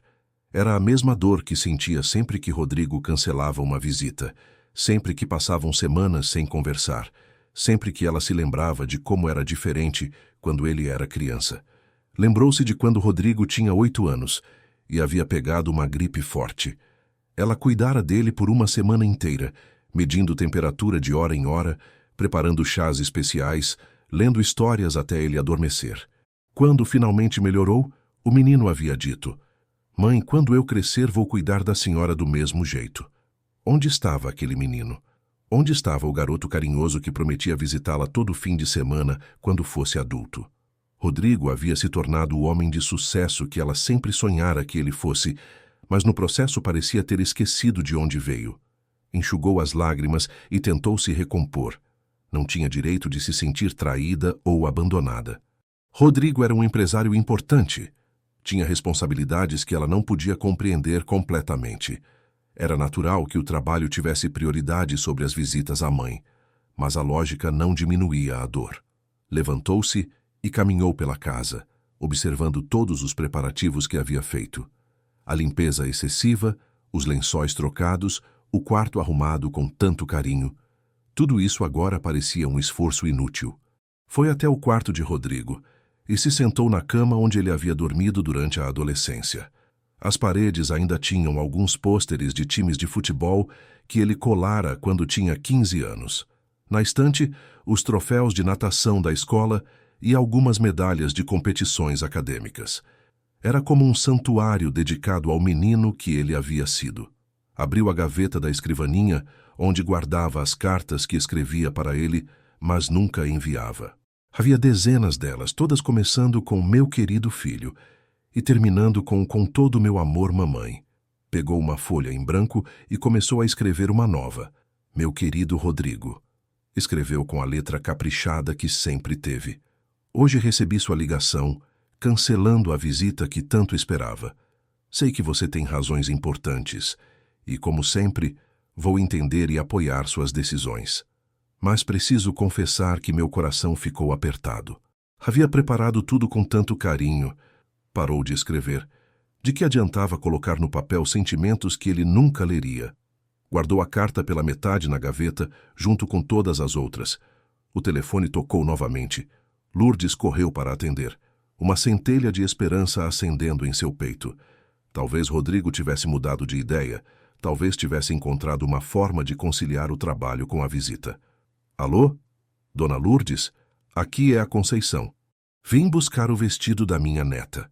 Era a mesma dor que sentia sempre que Rodrigo cancelava uma visita, sempre que passavam semanas sem conversar, sempre que ela se lembrava de como era diferente quando ele era criança. Lembrou-se de quando Rodrigo tinha 8 anos e havia pegado uma gripe forte. Ela cuidara dele por uma semana inteira, medindo temperatura de hora em hora, preparando chás especiais, lendo histórias até ele adormecer. Quando finalmente melhorou, o menino havia dito: "Mãe, quando eu crescer vou cuidar da senhora do mesmo jeito." Onde estava aquele menino? Onde estava o garoto carinhoso que prometia visitá-la todo fim de semana quando fosse adulto? Rodrigo havia se tornado o homem de sucesso que ela sempre sonhara que ele fosse, mas no processo parecia ter esquecido de onde veio. Enxugou as lágrimas e tentou se recompor. Não tinha direito de se sentir traída ou abandonada. Rodrigo era um empresário importante. Tinha responsabilidades que ela não podia compreender completamente. Era natural que o trabalho tivesse prioridade sobre as visitas à mãe, mas a lógica não diminuía a dor. Levantou-se e caminhou pela casa, observando todos os preparativos que havia feito. A limpeza excessiva, os lençóis trocados, o quarto arrumado com tanto carinho. Tudo isso agora parecia um esforço inútil. Foi até o quarto de Rodrigo e se sentou na cama onde ele havia dormido durante a adolescência. As paredes ainda tinham alguns pôsteres de times de futebol que ele colara quando tinha 15 anos. Na estante, os troféus de natação da escola e algumas medalhas de competições acadêmicas. Era como um santuário dedicado ao menino que ele havia sido. Abriu a gaveta da escrivaninha, onde guardava as cartas que escrevia para ele, mas nunca enviava. Havia dezenas delas, todas começando com "meu querido filho" e terminando com todo o meu amor, mamãe. Pegou uma folha em branco e começou a escrever uma nova, "meu querido Rodrigo." Escreveu com a letra caprichada que sempre teve. "Hoje recebi sua ligação, cancelando a visita que tanto esperava. Sei que você tem razões importantes e, como sempre, vou entender e apoiar suas decisões. Mas preciso confessar que meu coração ficou apertado. Havia preparado tudo com tanto carinho." Parou de escrever. De que adiantava colocar no papel sentimentos que ele nunca leria? Guardou a carta pela metade na gaveta, junto com todas as outras. O telefone tocou novamente. Lourdes correu para atender, uma centelha de esperança acendendo em seu peito. Talvez Rodrigo tivesse mudado de ideia, talvez tivesse encontrado uma forma de conciliar o trabalho com a visita. "Alô? Dona Lourdes? Aqui é a Conceição. Vim buscar o vestido da minha neta."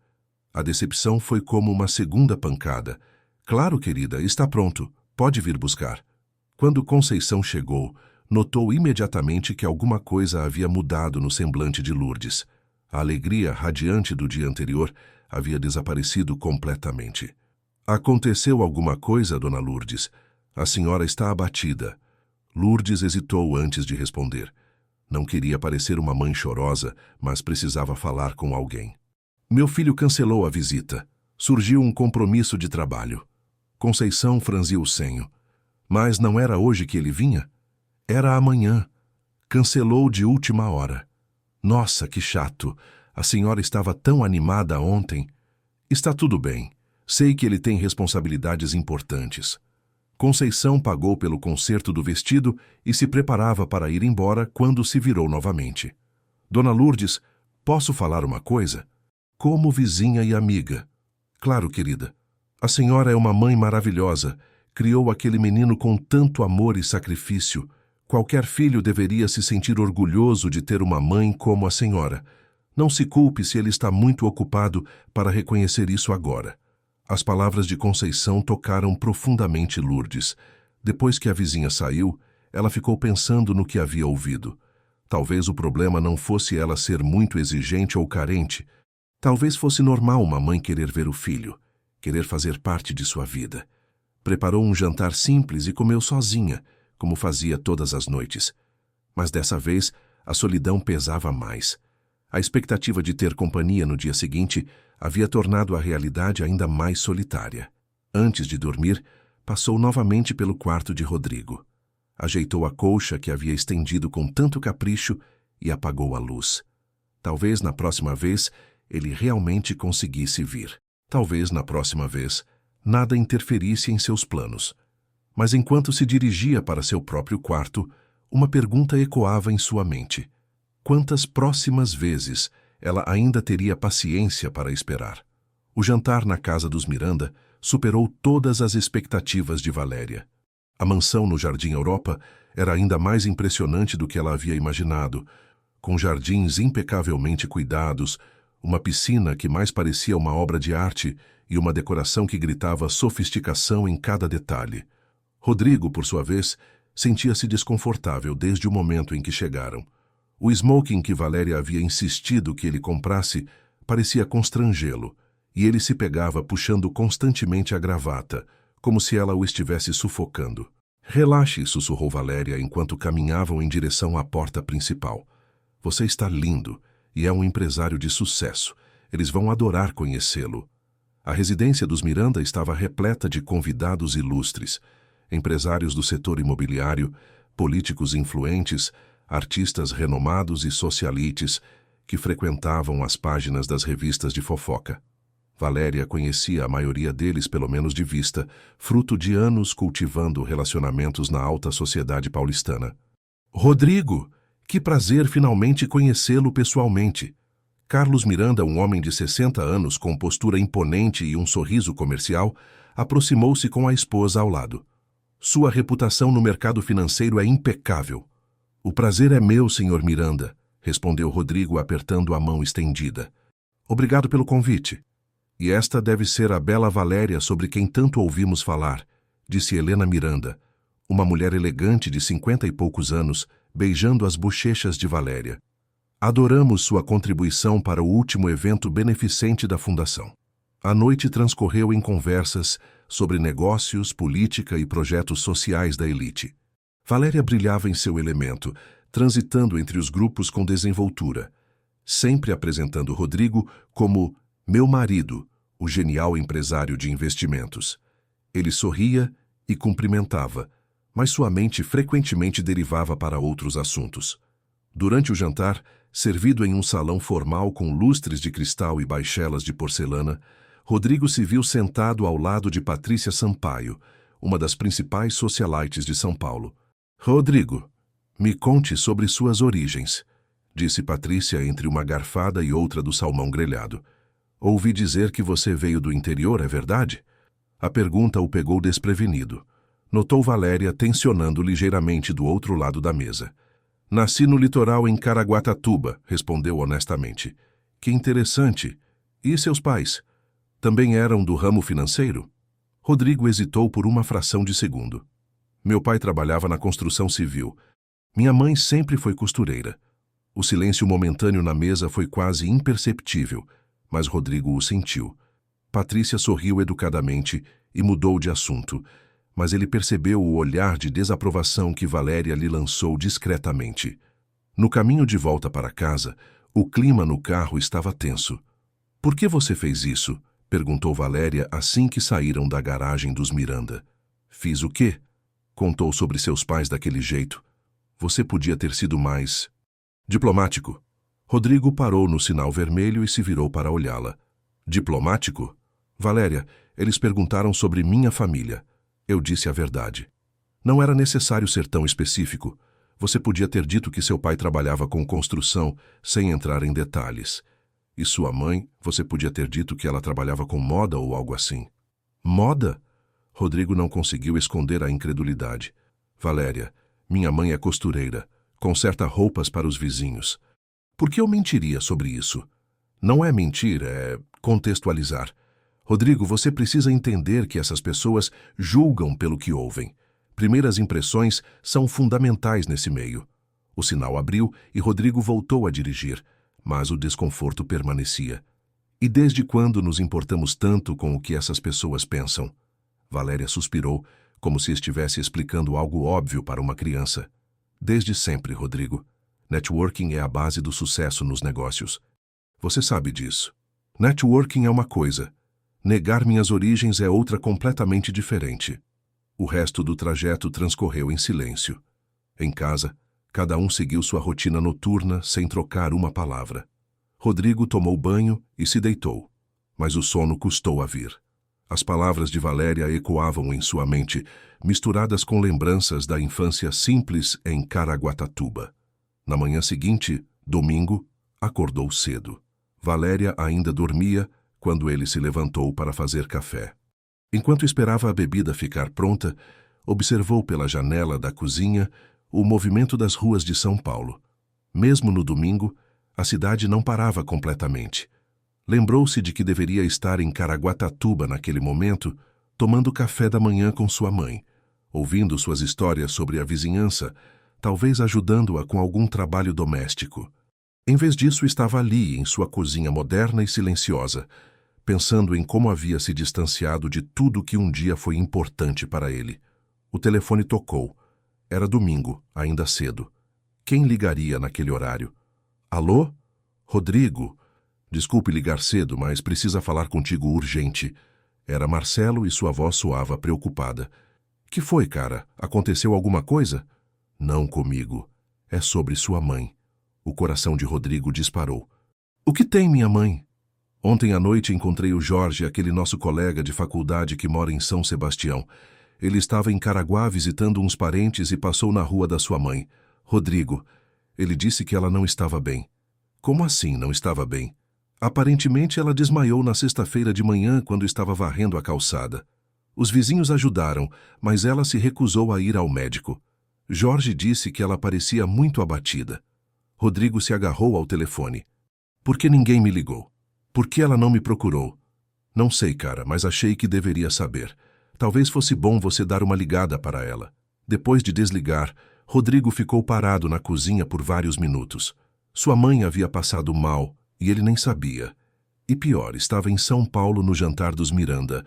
A decepção foi como uma segunda pancada. "Claro, querida, está pronto. Pode vir buscar." Quando Conceição chegou, notou imediatamente que alguma coisa havia mudado no semblante de Lourdes. A alegria radiante do dia anterior havia desaparecido completamente. Aconteceu alguma coisa, Dona Lourdes? A senhora está abatida. Lourdes hesitou antes de responder. Não queria parecer uma mãe chorosa, mas precisava falar com alguém. Meu filho cancelou a visita. Surgiu um compromisso de trabalho. Conceição franziu o senho. Mas não era hoje que ele vinha? Era amanhã. Cancelou de última hora. Nossa, que chato. A senhora estava tão animada ontem. Está tudo bem. Sei que ele tem responsabilidades importantes. Conceição pagou pelo conserto do vestido e se preparava para ir embora quando se virou novamente. Dona Lourdes, posso falar uma coisa? Como vizinha e amiga. Claro, querida. A senhora é uma mãe maravilhosa. Criou aquele menino com tanto amor e sacrifício. Qualquer filho deveria se sentir orgulhoso de ter uma mãe como a senhora. Não se culpe se ele está muito ocupado para reconhecer isso agora. As palavras de Conceição tocaram profundamente Lourdes. Depois que a vizinha saiu, ela ficou pensando no que havia ouvido. Talvez o problema não fosse ela ser muito exigente ou carente. Talvez fosse normal uma mãe querer ver o filho, querer fazer parte de sua vida. Preparou um jantar simples e comeu sozinha, como fazia todas as noites. Mas dessa vez, a solidão pesava mais. A expectativa de ter companhia no dia seguinte havia tornado a realidade ainda mais solitária. Antes de dormir, passou novamente pelo quarto de Rodrigo. Ajeitou a colcha que havia estendido com tanto capricho e apagou a luz. Talvez na próxima vez ele realmente conseguisse vir. Talvez na próxima vez nada interferisse em seus planos. Mas enquanto se dirigia para seu próprio quarto, uma pergunta ecoava em sua mente. Quantas próximas vezes ela ainda teria paciência para esperar? O jantar na casa dos Miranda superou todas as expectativas de Valéria. A mansão no Jardim Europa era ainda mais impressionante do que ela havia imaginado, com jardins impecavelmente cuidados, uma piscina que mais parecia uma obra de arte e uma decoração que gritava sofisticação em cada detalhe. Rodrigo, por sua vez, sentia-se desconfortável desde o momento em que chegaram. O smoking que Valéria havia insistido que ele comprasse parecia constrangê-lo, e ele se pegava puxando constantemente a gravata, como se ela o estivesse sufocando. Relaxe, sussurrou Valéria enquanto caminhavam em direção à porta principal. Você está lindo e é um empresário de sucesso. Eles vão adorar conhecê-lo. A residência dos Miranda estava repleta de convidados ilustres, empresários do setor imobiliário, políticos influentes, artistas renomados e socialites que frequentavam as páginas das revistas de fofoca. Valéria conhecia a maioria deles pelo menos de vista, fruto de anos cultivando relacionamentos na alta sociedade paulistana. Rodrigo, que prazer finalmente conhecê-lo pessoalmente. Carlos Miranda, um homem de 60 anos com postura imponente e um sorriso comercial, aproximou-se com a esposa ao lado. Sua reputação no mercado financeiro é impecável. O prazer é meu, senhor Miranda, respondeu Rodrigo apertando a mão estendida. Obrigado pelo convite. E esta deve ser a bela Valéria sobre quem tanto ouvimos falar, disse Helena Miranda, uma mulher elegante de 50 e poucos anos, beijando as bochechas de Valéria. Adoramos sua contribuição para o último evento beneficente da Fundação. A noite transcorreu em conversas sobre negócios, política e projetos sociais da elite. Valéria brilhava em seu elemento, transitando entre os grupos com desenvoltura, sempre apresentando Rodrigo como meu marido, o genial empresário de investimentos. Ele sorria e cumprimentava, mas sua mente frequentemente derivava para outros assuntos. Durante o jantar, servido em um salão formal com lustres de cristal e baixelas de porcelana, Rodrigo se viu sentado ao lado de Patrícia Sampaio, uma das principais socialites de São Paulo. Rodrigo, me conte sobre suas origens, disse Patrícia entre uma garfada e outra do salmão grelhado. Ouvi dizer que você veio do interior, é verdade? A pergunta o pegou desprevenido. Notou Valéria tensionando ligeiramente do outro lado da mesa. Nasci no litoral em Caraguatatuba, respondeu honestamente. Que interessante. E seus pais? Também eram do ramo financeiro? Rodrigo hesitou por uma fração de segundo. Meu pai trabalhava na construção civil. Minha mãe sempre foi costureira. O silêncio momentâneo na mesa foi quase imperceptível, mas Rodrigo o sentiu. Patrícia sorriu educadamente e mudou de assunto, mas ele percebeu o olhar de desaprovação que Valéria lhe lançou discretamente. No caminho de volta para casa, o clima no carro estava tenso. "Por que você fez isso?" perguntou Valéria assim que saíram da garagem dos Miranda. "Fiz o quê?" Contou sobre seus pais daquele jeito. "Você podia ter sido mais diplomático." Rodrigo parou no sinal vermelho e se virou para olhá-la. "Diplomático?" "Valéria, eles perguntaram sobre minha família. Eu disse a verdade. Não era necessário ser tão específico. Você podia ter dito que seu pai trabalhava com construção, sem entrar em detalhes. E sua mãe, você podia ter dito que ela trabalhava com moda ou algo assim." "Moda?" Rodrigo não conseguiu esconder a incredulidade. "Valéria, minha mãe é costureira, conserta roupas para os vizinhos. Por que eu mentiria sobre isso?" "Não é mentir, é contextualizar. Rodrigo, você precisa entender que essas pessoas julgam pelo que ouvem. Primeiras impressões são fundamentais nesse meio." O sinal abriu e Rodrigo voltou a dirigir, mas o desconforto permanecia. "E desde quando nos importamos tanto com o que essas pessoas pensam?" Valéria suspirou, como se estivesse explicando algo óbvio para uma criança. "Desde sempre, Rodrigo. Networking é a base do sucesso nos negócios. Você sabe disso. Networking é uma coisa. Negar minhas origens é outra completamente diferente." O resto do trajeto transcorreu em silêncio. Em casa, cada um seguiu sua rotina noturna sem trocar uma palavra. Rodrigo tomou banho e se deitou, mas o sono custou a vir. As palavras de Valéria ecoavam em sua mente, misturadas com lembranças da infância simples em Caraguatatuba. Na manhã seguinte, domingo, acordou cedo. Valéria ainda dormia quando ele se levantou para fazer café. Enquanto esperava a bebida ficar pronta, observou pela janela da cozinha o movimento das ruas de São Paulo. Mesmo no domingo, a cidade não parava completamente. Lembrou-se de que deveria estar em Caraguatatuba naquele momento, tomando café da manhã com sua mãe, ouvindo suas histórias sobre a vizinhança, talvez ajudando-a com algum trabalho doméstico. Em vez disso, estava ali, em sua cozinha moderna e silenciosa, pensando em como havia se distanciado de tudo que um dia foi importante para ele. O telefone tocou. Era domingo, ainda cedo. Quem ligaria naquele horário? "Alô? Rodrigo? Desculpe ligar cedo, mas precisa falar contigo urgente." Era Marcelo e sua voz soava preocupada. "Que foi, cara? Aconteceu alguma coisa?" "Não comigo. É sobre sua mãe." O coração de Rodrigo disparou. "O que tem, minha mãe?" "Ontem à noite encontrei o Jorge, aquele nosso colega de faculdade que mora em São Sebastião. Ele estava em Caraguá visitando uns parentes e passou na rua da sua mãe. Rodrigo, ele disse que ela não estava bem." "Como assim não estava bem?" "Aparentemente ela desmaiou na sexta-feira de manhã quando estava varrendo a calçada. Os vizinhos ajudaram, mas ela se recusou a ir ao médico. Jorge disse que ela parecia muito abatida." Rodrigo se agarrou ao telefone. "Por que ninguém me ligou? Por que ela não me procurou?" "Não sei, cara, mas achei que deveria saber. Talvez fosse bom você dar uma ligada para ela." Depois de desligar, Rodrigo ficou parado na cozinha por vários minutos. Sua mãe havia passado mal e ele nem sabia. E pior, estava em São Paulo no jantar dos Miranda,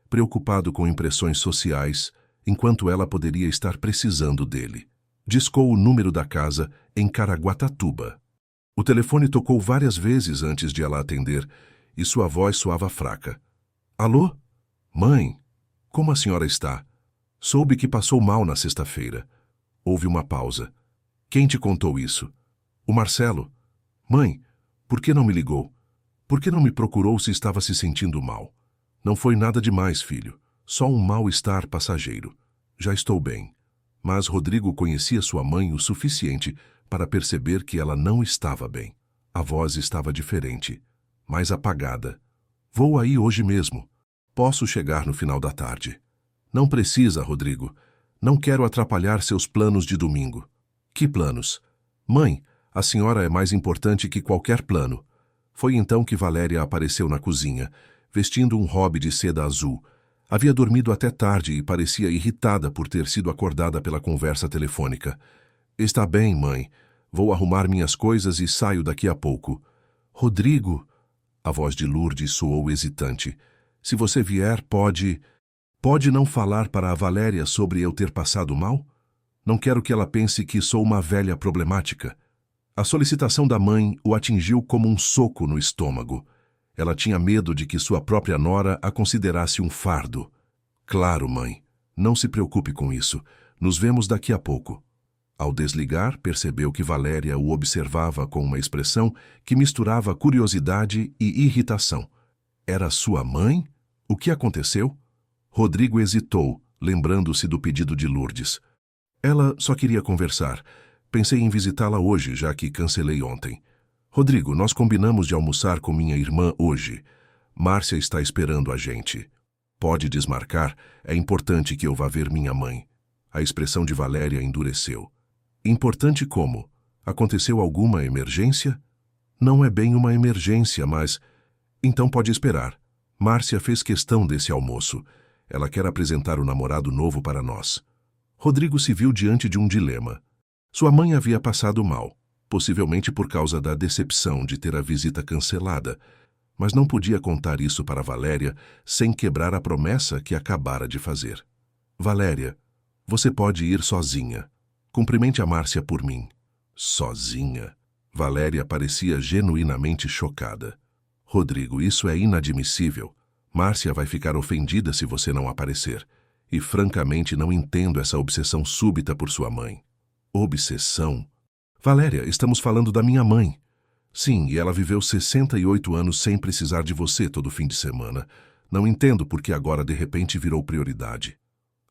preocupado com impressões sociais, enquanto ela poderia estar precisando dele. Discou o número da casa em Caraguatatuba. O telefone tocou várias vezes antes de ela atender e sua voz soava fraca. "Alô? Mãe, como a senhora está? Soube que passou mal na sexta-feira." Houve uma pausa. "Quem te contou isso?" "O Marcelo." "Mãe, por que não me ligou? Por que não me procurou se estava se sentindo mal?" "Não foi nada demais, filho. Só um mal-estar passageiro. Já estou bem." Mas Rodrigo conhecia sua mãe o suficiente para perceber que ela não estava bem. A voz estava diferente, mais apagada. "Vou aí hoje mesmo. Posso chegar no final da tarde." "Não precisa, Rodrigo. Não quero atrapalhar seus planos de domingo." "Que planos?" "Mãe, a senhora é mais importante que qualquer plano." Foi então que Valéria apareceu na cozinha, vestindo um hobby de seda azul. Havia dormido até tarde e parecia irritada por ter sido acordada pela conversa telefônica. "Está bem, mãe. Vou arrumar minhas coisas e saio daqui a pouco." "Rodrigo, A voz de Lourdes soou hesitante. Se você vier, pode não falar para a Valéria sobre eu ter passado mal? Não quero que ela pense que sou uma velha problemática. A solicitação da mãe o atingiu como um soco no estômago. Ela tinha medo de que sua própria nora a considerasse um fardo. Claro, mãe. Não se preocupe com isso. Nos vemos daqui a pouco. Ao desligar, percebeu que Valéria o observava com uma expressão que misturava curiosidade e irritação. Era sua mãe? O que aconteceu? Rodrigo hesitou, lembrando-se do pedido de Lourdes. Ela só queria conversar. Pensei em visitá-la hoje, já que cancelei ontem. Rodrigo, nós combinamos de almoçar com minha irmã hoje. Márcia está esperando a gente. Pode desmarcar, é importante que eu vá ver minha mãe. A expressão de Valéria endureceu. Importante como? Aconteceu alguma emergência? Não é bem uma emergência, mas... Então pode esperar. Márcia fez questão desse almoço. Ela quer apresentar o namorado novo para nós. Rodrigo se viu diante de um dilema. Sua mãe havia passado mal, possivelmente por causa da decepção de ter a visita cancelada, mas não podia contar isso para Valéria sem quebrar a promessa que acabara de fazer. Valéria, você pode ir sozinha. Cumprimente a Márcia por mim. Sozinha? Valéria parecia genuinamente chocada. Rodrigo, isso é inadmissível. Márcia vai ficar ofendida se você não aparecer. E francamente não entendo essa obsessão súbita por sua mãe. Obsessão? Valéria, estamos falando da minha mãe. Sim, e ela viveu 68 anos sem precisar de você todo fim de semana. Não entendo por que agora de repente virou prioridade.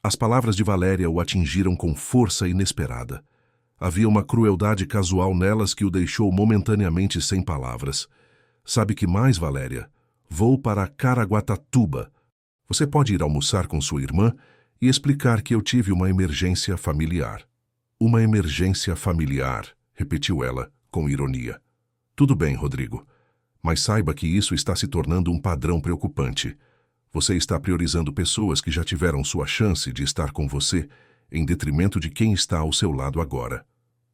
As palavras de Valéria o atingiram com força inesperada. Havia uma crueldade casual nelas que o deixou momentaneamente sem palavras. Sabe que mais, Valéria? Vou para Caraguatatuba. Você pode ir almoçar com sua irmã e explicar que eu tive uma emergência familiar. Uma emergência familiar, repetiu ela, com ironia. Tudo bem, Rodrigo, mas saiba que isso está se tornando um padrão preocupante. Você está priorizando pessoas que já tiveram sua chance de estar com você, em detrimento de quem está ao seu lado agora.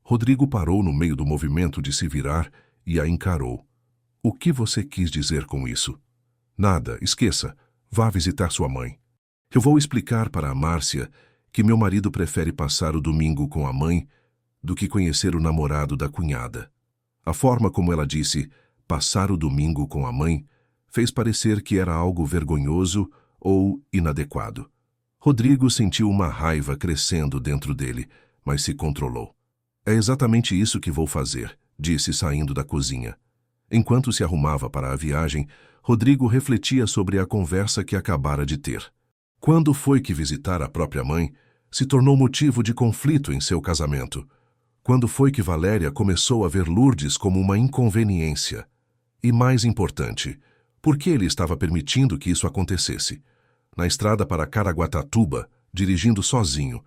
Rodrigo parou no meio do movimento de se virar e a encarou. O que você quis dizer com isso? Nada, esqueça. Vá visitar sua mãe. Eu vou explicar para a Márcia que meu marido prefere passar o domingo com a mãe do que conhecer o namorado da cunhada. A forma como ela disse passar o domingo com a mãe fez parecer que era algo vergonhoso ou inadequado. Rodrigo sentiu uma raiva crescendo dentro dele, mas se controlou. É exatamente isso que vou fazer, disse saindo da cozinha. Enquanto se arrumava para a viagem, Rodrigo refletia sobre a conversa que acabara de ter. Quando foi que visitar a própria mãe se tornou motivo de conflito em seu casamento? Quando foi que Valéria começou a ver Lourdes como uma inconveniência? E mais importante, por que ele estava permitindo que isso acontecesse? Na estrada para Caraguatatuba, dirigindo sozinho,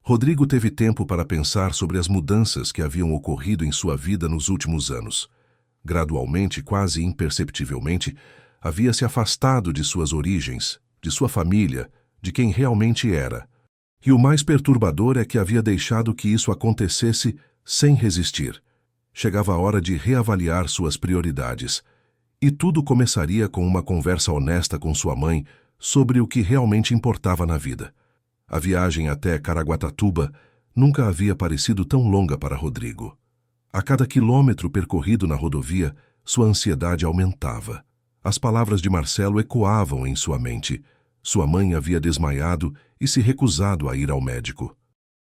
Rodrigo teve tempo para pensar sobre as mudanças que haviam ocorrido em sua vida nos últimos anos. Gradualmente, quase imperceptivelmente, havia se afastado de suas origens, de sua família, de quem realmente era. E o mais perturbador é que havia deixado que isso acontecesse sem resistir. Chegava a hora de reavaliar suas prioridades. E tudo começaria com uma conversa honesta com sua mãe sobre o que realmente importava na vida. A viagem até Caraguatatuba nunca havia parecido tão longa para Rodrigo. A cada quilômetro percorrido na rodovia, sua ansiedade aumentava. As palavras de Marcelo ecoavam em sua mente. Sua mãe havia desmaiado e se recusado a ir ao médico.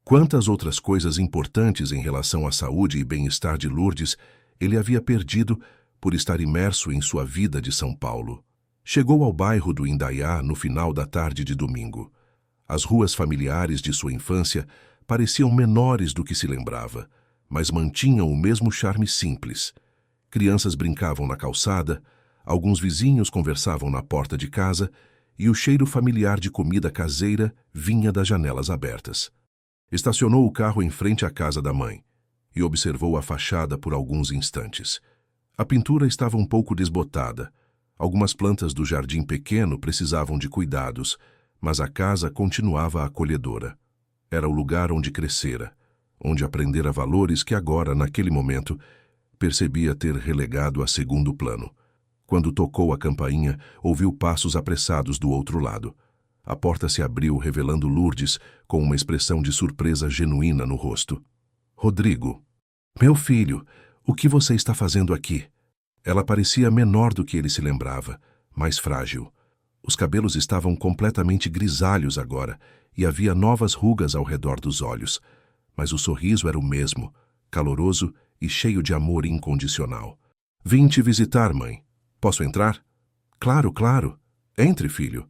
Quantas outras coisas importantes em relação à saúde e bem-estar de Lourdes ele havia perdido por estar imerso em sua vida de São Paulo. Chegou ao bairro do Indaiá no final da tarde de domingo. As ruas familiares de sua infância pareciam menores do que se lembrava, mas mantinham o mesmo charme simples. Crianças brincavam na calçada, alguns vizinhos conversavam na porta de casa e o cheiro familiar de comida caseira vinha das janelas abertas. Estacionou o carro em frente à casa da mãe e observou a fachada por alguns instantes. A pintura estava um pouco desbotada. Algumas plantas do jardim pequeno precisavam de cuidados, mas a casa continuava acolhedora. Era o lugar onde crescera, onde aprendera valores que agora, naquele momento, percebia ter relegado a segundo plano. Quando tocou a campainha, ouviu passos apressados do outro lado. A porta se abriu, revelando Lourdes, com uma expressão de surpresa genuína no rosto. Rodrigo. Meu filho, o que você está fazendo aqui? Ela parecia menor do que ele se lembrava, mais frágil. Os cabelos estavam completamente grisalhos agora, e havia novas rugas ao redor dos olhos. Mas o sorriso era o mesmo, caloroso e cheio de amor incondicional. Vim te visitar, mãe. Posso entrar? Claro, claro. Entre, filho.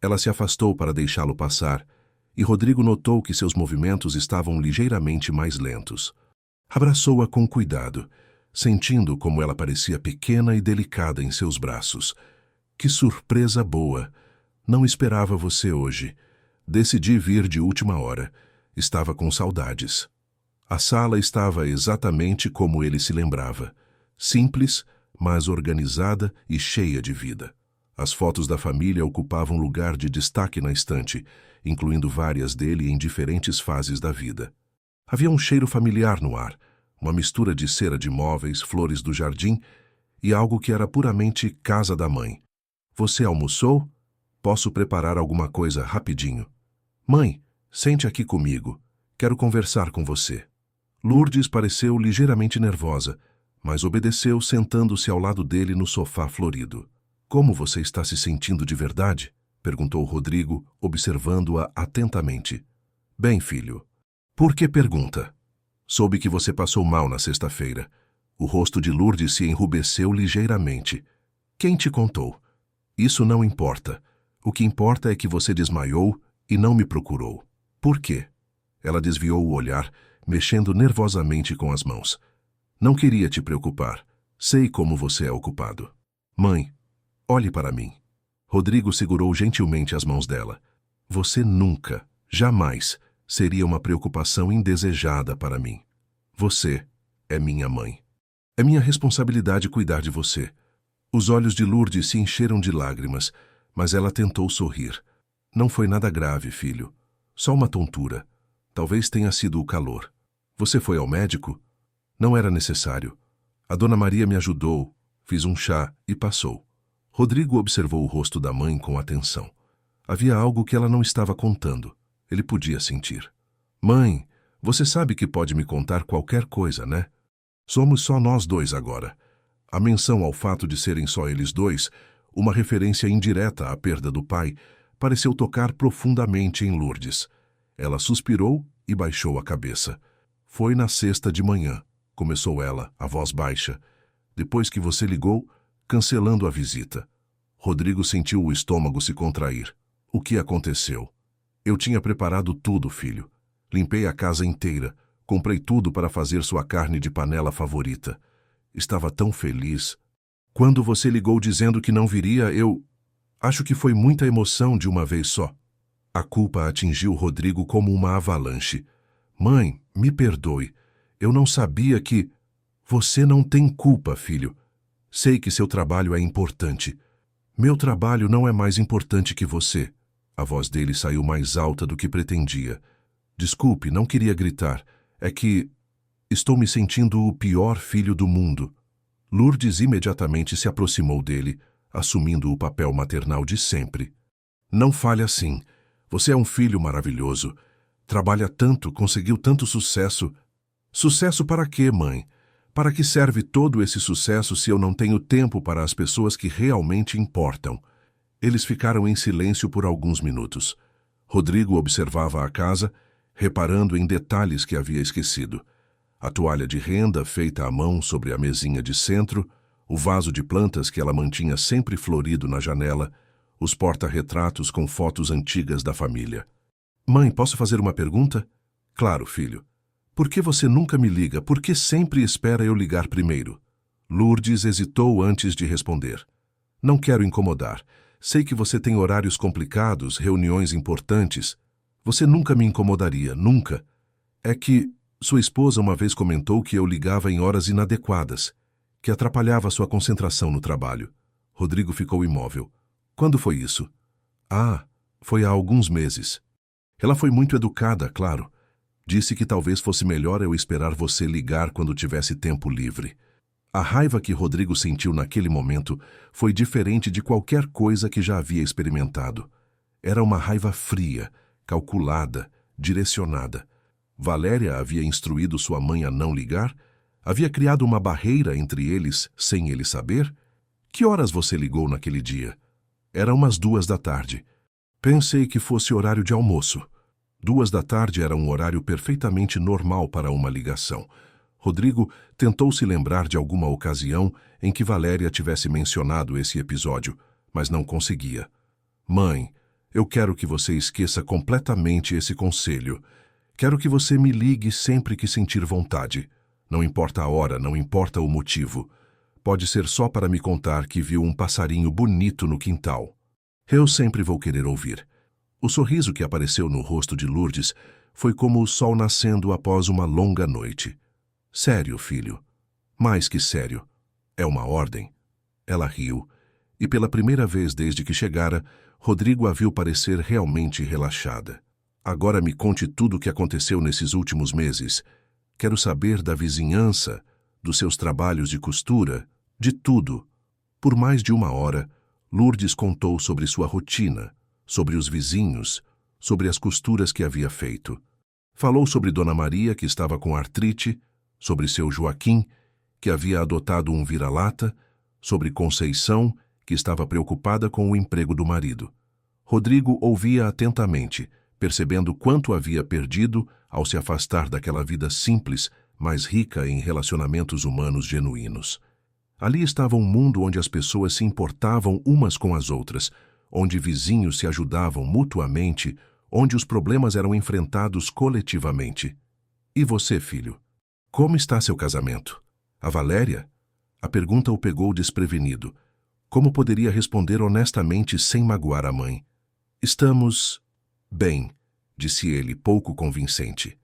Ela se afastou para deixá-lo passar, e Rodrigo notou que seus movimentos estavam ligeiramente mais lentos. Abraçou-a com cuidado, sentindo como ela parecia pequena e delicada em seus braços. Que surpresa boa! Não esperava você hoje. Decidi vir de última hora. Estava com saudades. A sala estava exatamente como ele se lembrava. Simples, mas organizada e cheia de vida. As fotos da família ocupavam lugar de destaque na estante, incluindo várias dele em diferentes fases da vida. Havia um cheiro familiar no ar, uma mistura de cera de móveis, flores do jardim e algo que era puramente casa da mãe. Você almoçou? Posso preparar alguma coisa rapidinho. Mãe, sente aqui comigo. Quero conversar com você. Lourdes pareceu ligeiramente nervosa, mas obedeceu sentando-se ao lado dele no sofá florido. Como você está se sentindo de verdade? Perguntou Rodrigo, observando-a atentamente. Bem, filho. Por que pergunta? Soube que você passou mal na sexta-feira. O rosto de Lourdes se enrubesceu ligeiramente. Quem te contou? Isso não importa. O que importa é que você desmaiou e não me procurou. Por quê? Ela desviou o olhar, mexendo nervosamente com as mãos. Não queria te preocupar. Sei como você é ocupado. Mãe, olhe para mim. Rodrigo segurou gentilmente as mãos dela. Você nunca, jamais, seria uma preocupação indesejada para mim. Você é minha mãe. É minha responsabilidade cuidar de você. Os olhos de Lourdes se encheram de lágrimas, mas ela tentou sorrir. Não foi nada grave, filho. Só uma tontura. Talvez tenha sido o calor. Você foi ao médico? Não era necessário. A Dona Maria me ajudou, fiz um chá e passou. Rodrigo observou o rosto da mãe com atenção. Havia algo que ela não estava contando. Ele podia sentir. Mãe, você sabe que pode me contar qualquer coisa, né? Somos só nós dois agora. A menção ao fato de serem só eles dois, uma referência indireta à perda do pai, pareceu tocar profundamente em Lourdes. Ela suspirou e baixou a cabeça. Foi na sexta de manhã, começou ela, a voz baixa. Depois que você ligou, cancelando a visita. Rodrigo sentiu o estômago se contrair. O que aconteceu? Eu tinha preparado tudo, filho. Limpei a casa inteira. Comprei tudo para fazer sua carne de panela favorita. Estava tão feliz. Quando você ligou dizendo que não viria, eu... Acho que foi muita emoção de uma vez só. A culpa atingiu Rodrigo como uma avalanche. Mãe, me perdoe. Eu não sabia que... Você não tem culpa, filho. Sei que seu trabalho é importante. Meu trabalho não é mais importante que você. A voz dele saiu mais alta do que pretendia. Desculpe, não queria gritar. É que... Estou me sentindo o pior filho do mundo. Lourdes imediatamente se aproximou dele, assumindo o papel maternal de sempre. Não fale assim. Você é um filho maravilhoso. Trabalha tanto, conseguiu tanto sucesso. Sucesso para quê, mãe? Para que serve todo esse sucesso se eu não tenho tempo para as pessoas que realmente importam? Eles ficaram em silêncio por alguns minutos. Rodrigo observava a casa, reparando em detalhes que havia esquecido. A toalha de renda feita à mão sobre a mesinha de centro, o vaso de plantas que ela mantinha sempre florido na janela, os porta-retratos com fotos antigas da família. Mãe, posso fazer uma pergunta? Claro, filho. Por que você nunca me liga? Por que sempre espera eu ligar primeiro? Lourdes hesitou antes de responder. Não quero incomodar. Sei que você tem horários complicados, reuniões importantes. Você nunca me incomodaria, nunca. É que sua esposa uma vez comentou que eu ligava em horas inadequadas, que atrapalhava sua concentração no trabalho. Rodrigo ficou imóvel. Quando foi isso? Ah, foi há alguns meses. Ela foi muito educada, claro. Disse que talvez fosse melhor eu esperar você ligar quando tivesse tempo livre. A raiva que Rodrigo sentiu naquele momento foi diferente de qualquer coisa que já havia experimentado. Era uma raiva fria, calculada, direcionada. Valéria havia instruído sua mãe a não ligar? Havia criado uma barreira entre eles sem ele saber? Que horas você ligou naquele dia? Era umas 2 da tarde. Pensei que fosse horário de almoço. 2 da tarde era um horário perfeitamente normal para uma ligação. Rodrigo tentou se lembrar de alguma ocasião em que Valéria tivesse mencionado esse episódio, mas não conseguia. Mãe, eu quero que você esqueça completamente esse conselho. Quero que você me ligue sempre que sentir vontade. Não importa a hora, não importa o motivo. Pode ser só para me contar que viu um passarinho bonito no quintal. Eu sempre vou querer ouvir. O sorriso que apareceu no rosto de Lourdes foi como o sol nascendo após uma longa noite. Sério, filho. Mais que sério. É uma ordem. Ela riu, e pela primeira vez desde que chegara, Rodrigo a viu parecer realmente relaxada. Agora me conte tudo o que aconteceu nesses últimos meses. Quero saber da vizinhança, dos seus trabalhos de costura, de tudo. Por mais de 1 hora, Lourdes contou sobre sua rotina, sobre os vizinhos, sobre as costuras que havia feito. Falou sobre Dona Maria, que estava com artrite, sobre seu Joaquim, que havia adotado um vira-lata, sobre Conceição, que estava preocupada com o emprego do marido. Rodrigo ouvia atentamente, percebendo quanto havia perdido ao se afastar daquela vida simples, mas rica em relacionamentos humanos genuínos. Ali estava um mundo onde as pessoas se importavam umas com as outras, onde vizinhos se ajudavam mutuamente, onde os problemas eram enfrentados coletivamente. E você, filho? Como está seu casamento? A Valéria? A pergunta o pegou desprevenido. Como poderia responder honestamente sem magoar a mãe? Estamos... bem, disse ele, pouco convincente.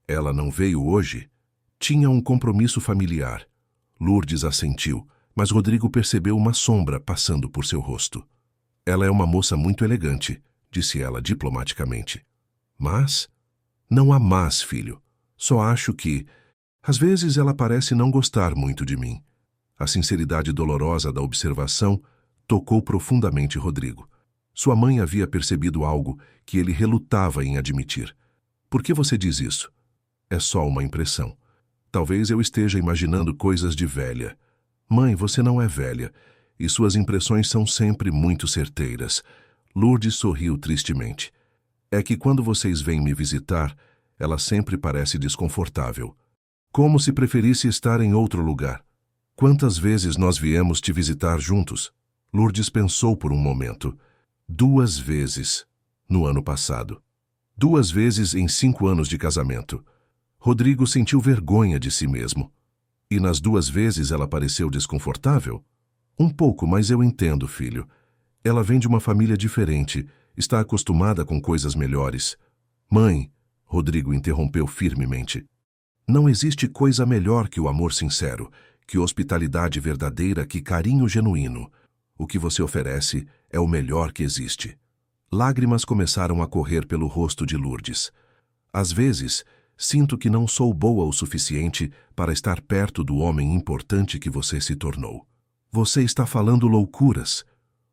Ela não veio hoje? Tinha um compromisso familiar. Lourdes assentiu, mas Rodrigo percebeu uma sombra passando por seu rosto. Ela é uma moça muito elegante, disse ela diplomaticamente. Mas? Não há mas, filho. Só acho que... às vezes ela parece não gostar muito de mim. A sinceridade dolorosa da observação tocou profundamente Rodrigo. Sua mãe havia percebido algo que ele relutava em admitir. Por que você diz isso? É só uma impressão. Talvez eu esteja imaginando coisas de velha. Mãe, você não é velha, e suas impressões são sempre muito certeiras. Lourdes sorriu tristemente. É que quando vocês vêm me visitar, ela sempre parece desconfortável. Como se preferisse estar em outro lugar. Quantas vezes nós viemos te visitar juntos? Lourdes pensou por um momento. 2 vezes, no ano passado. 2 vezes em 5 anos de casamento. Rodrigo sentiu vergonha de si mesmo. E nas 2 vezes ela pareceu desconfortável? Um pouco, mas eu entendo, filho. Ela vem de uma família diferente, está acostumada com coisas melhores. Mãe, Rodrigo interrompeu firmemente. Não existe coisa melhor que o amor sincero, que hospitalidade verdadeira, que carinho genuíno. O que você oferece é o melhor que existe. Lágrimas começaram a correr pelo rosto de Lourdes. Às vezes, sinto que não sou boa o suficiente para estar perto do homem importante que você se tornou. Você está falando loucuras.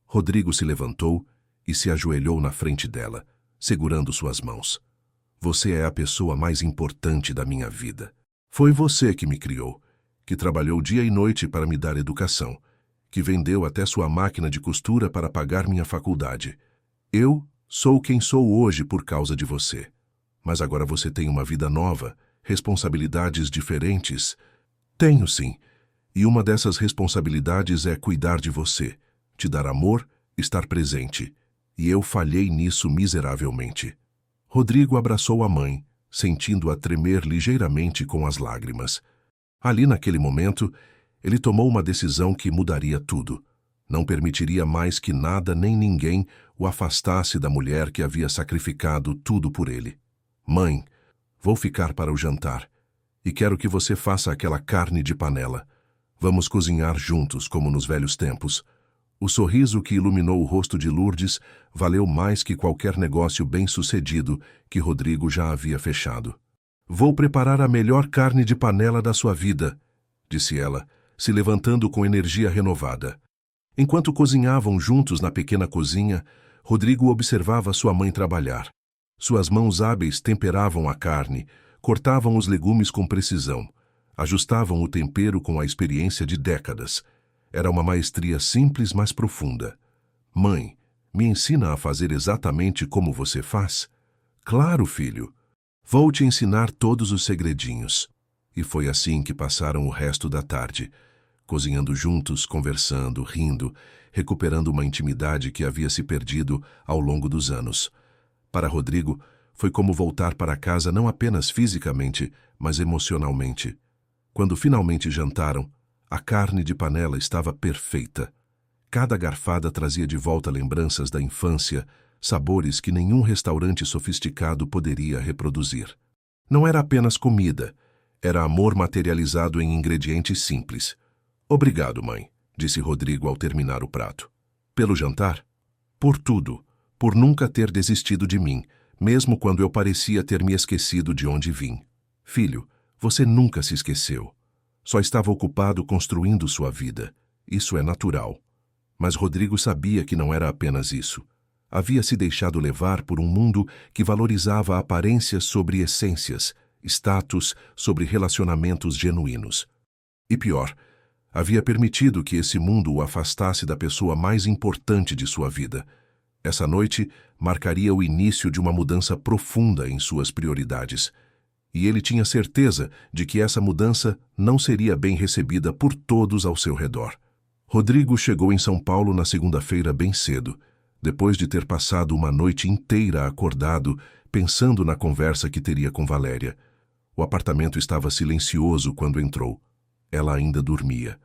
Rodrigo se levantou e se ajoelhou na frente dela, segurando suas mãos. Você é a pessoa mais importante da minha vida. Foi você que me criou, que trabalhou dia e noite para me dar educação, que vendeu até sua máquina de costura para pagar minha faculdade. Eu sou quem sou hoje por causa de você. Mas agora você tem uma vida nova, responsabilidades diferentes. Tenho sim, e uma dessas responsabilidades é cuidar de você, te dar amor, estar presente. E eu falhei nisso miseravelmente. Rodrigo abraçou a mãe, sentindo-a tremer ligeiramente com as lágrimas. Ali naquele momento, ele tomou uma decisão que mudaria tudo. Não permitiria mais que nada nem ninguém o afastasse da mulher que havia sacrificado tudo por ele. Mãe, vou ficar para o jantar e quero que você faça aquela carne de panela. Vamos cozinhar juntos, como nos velhos tempos. O sorriso que iluminou o rosto de Lourdes valeu mais que qualquer negócio bem-sucedido que Rodrigo já havia fechado. Vou preparar a melhor carne de panela da sua vida, disse ela, se levantando com energia renovada. Enquanto cozinhavam juntos na pequena cozinha, Rodrigo observava sua mãe trabalhar. Suas mãos hábeis temperavam a carne, cortavam os legumes com precisão, ajustavam o tempero com a experiência de décadas. Era uma maestria simples, mas profunda. Mãe, me ensina a fazer exatamente como você faz? Claro, filho. Vou te ensinar todos os segredinhos. E foi assim que passaram o resto da tarde, cozinhando juntos, conversando, rindo, recuperando uma intimidade que havia se perdido ao longo dos anos. Para Rodrigo, foi como voltar para casa não apenas fisicamente, mas emocionalmente. Quando finalmente jantaram, a carne de panela estava perfeita. Cada garfada trazia de volta lembranças da infância, sabores que nenhum restaurante sofisticado poderia reproduzir. Não era apenas comida, era amor materializado em ingredientes simples. Obrigado, mãe, disse Rodrigo ao terminar o prato. Pelo jantar? Por tudo, por nunca ter desistido de mim, mesmo quando eu parecia ter me esquecido de onde vim. Filho, você nunca se esqueceu. Só estava ocupado construindo sua vida. Isso é natural. Mas Rodrigo sabia que não era apenas isso. Havia se deixado levar por um mundo que valorizava aparências sobre essências, status sobre relacionamentos genuínos. E pior, havia permitido que esse mundo o afastasse da pessoa mais importante de sua vida. Essa noite marcaria o início de uma mudança profunda em suas prioridades. E ele tinha certeza de que essa mudança não seria bem recebida por todos ao seu redor. Rodrigo chegou em São Paulo na segunda-feira bem cedo, depois de ter passado uma noite inteira acordado, pensando na conversa que teria com Valéria. O apartamento estava silencioso quando entrou. Ela ainda dormia.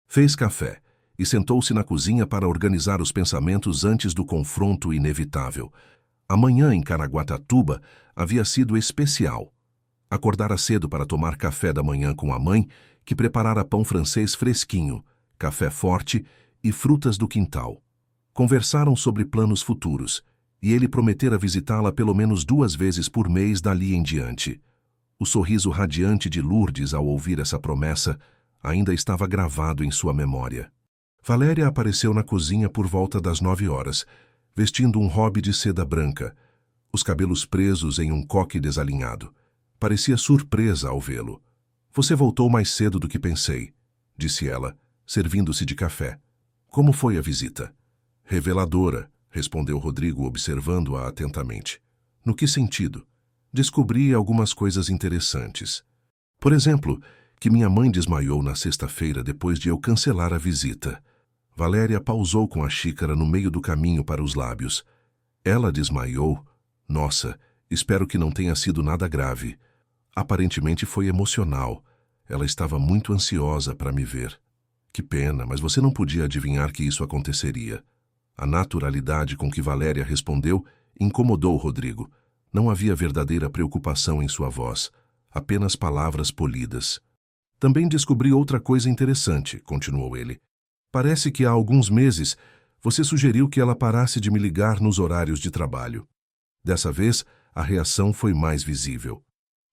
Fez café e sentou-se na cozinha para organizar os pensamentos antes do confronto inevitável. A manhã em Caraguatatuba havia sido especial. Acordara cedo para tomar café da manhã com a mãe, que preparara pão francês fresquinho, café forte e frutas do quintal. Conversaram sobre planos futuros, e ele prometera visitá-la pelo menos 2 vezes por mês dali em diante. O sorriso radiante de Lourdes ao ouvir essa promessa ainda estava gravado em sua memória. Valéria apareceu na cozinha por volta das 9 horas, vestindo um robe de seda branca, os cabelos presos em um coque desalinhado. Parecia surpresa ao vê-lo. Você voltou mais cedo do que pensei, disse ela, servindo-se de café. Como foi a visita? Reveladora, respondeu Rodrigo observando-a atentamente. No que sentido? Descobri algumas coisas interessantes. Por exemplo, que minha mãe desmaiou na sexta-feira depois de eu cancelar a visita. Valéria pausou com a xícara no meio do caminho para os lábios. Ela desmaiou? Nossa, espero que não tenha sido nada grave. Aparentemente foi emocional. Ela estava muito ansiosa para me ver. Que pena, mas você não podia adivinhar que isso aconteceria. A naturalidade com que Valéria respondeu incomodou Rodrigo. Não havia verdadeira preocupação em sua voz, apenas palavras polidas. Também descobri outra coisa interessante, continuou ele. Parece que há alguns meses você sugeriu que ela parasse de me ligar nos horários de trabalho. Dessa vez, a reação foi mais visível.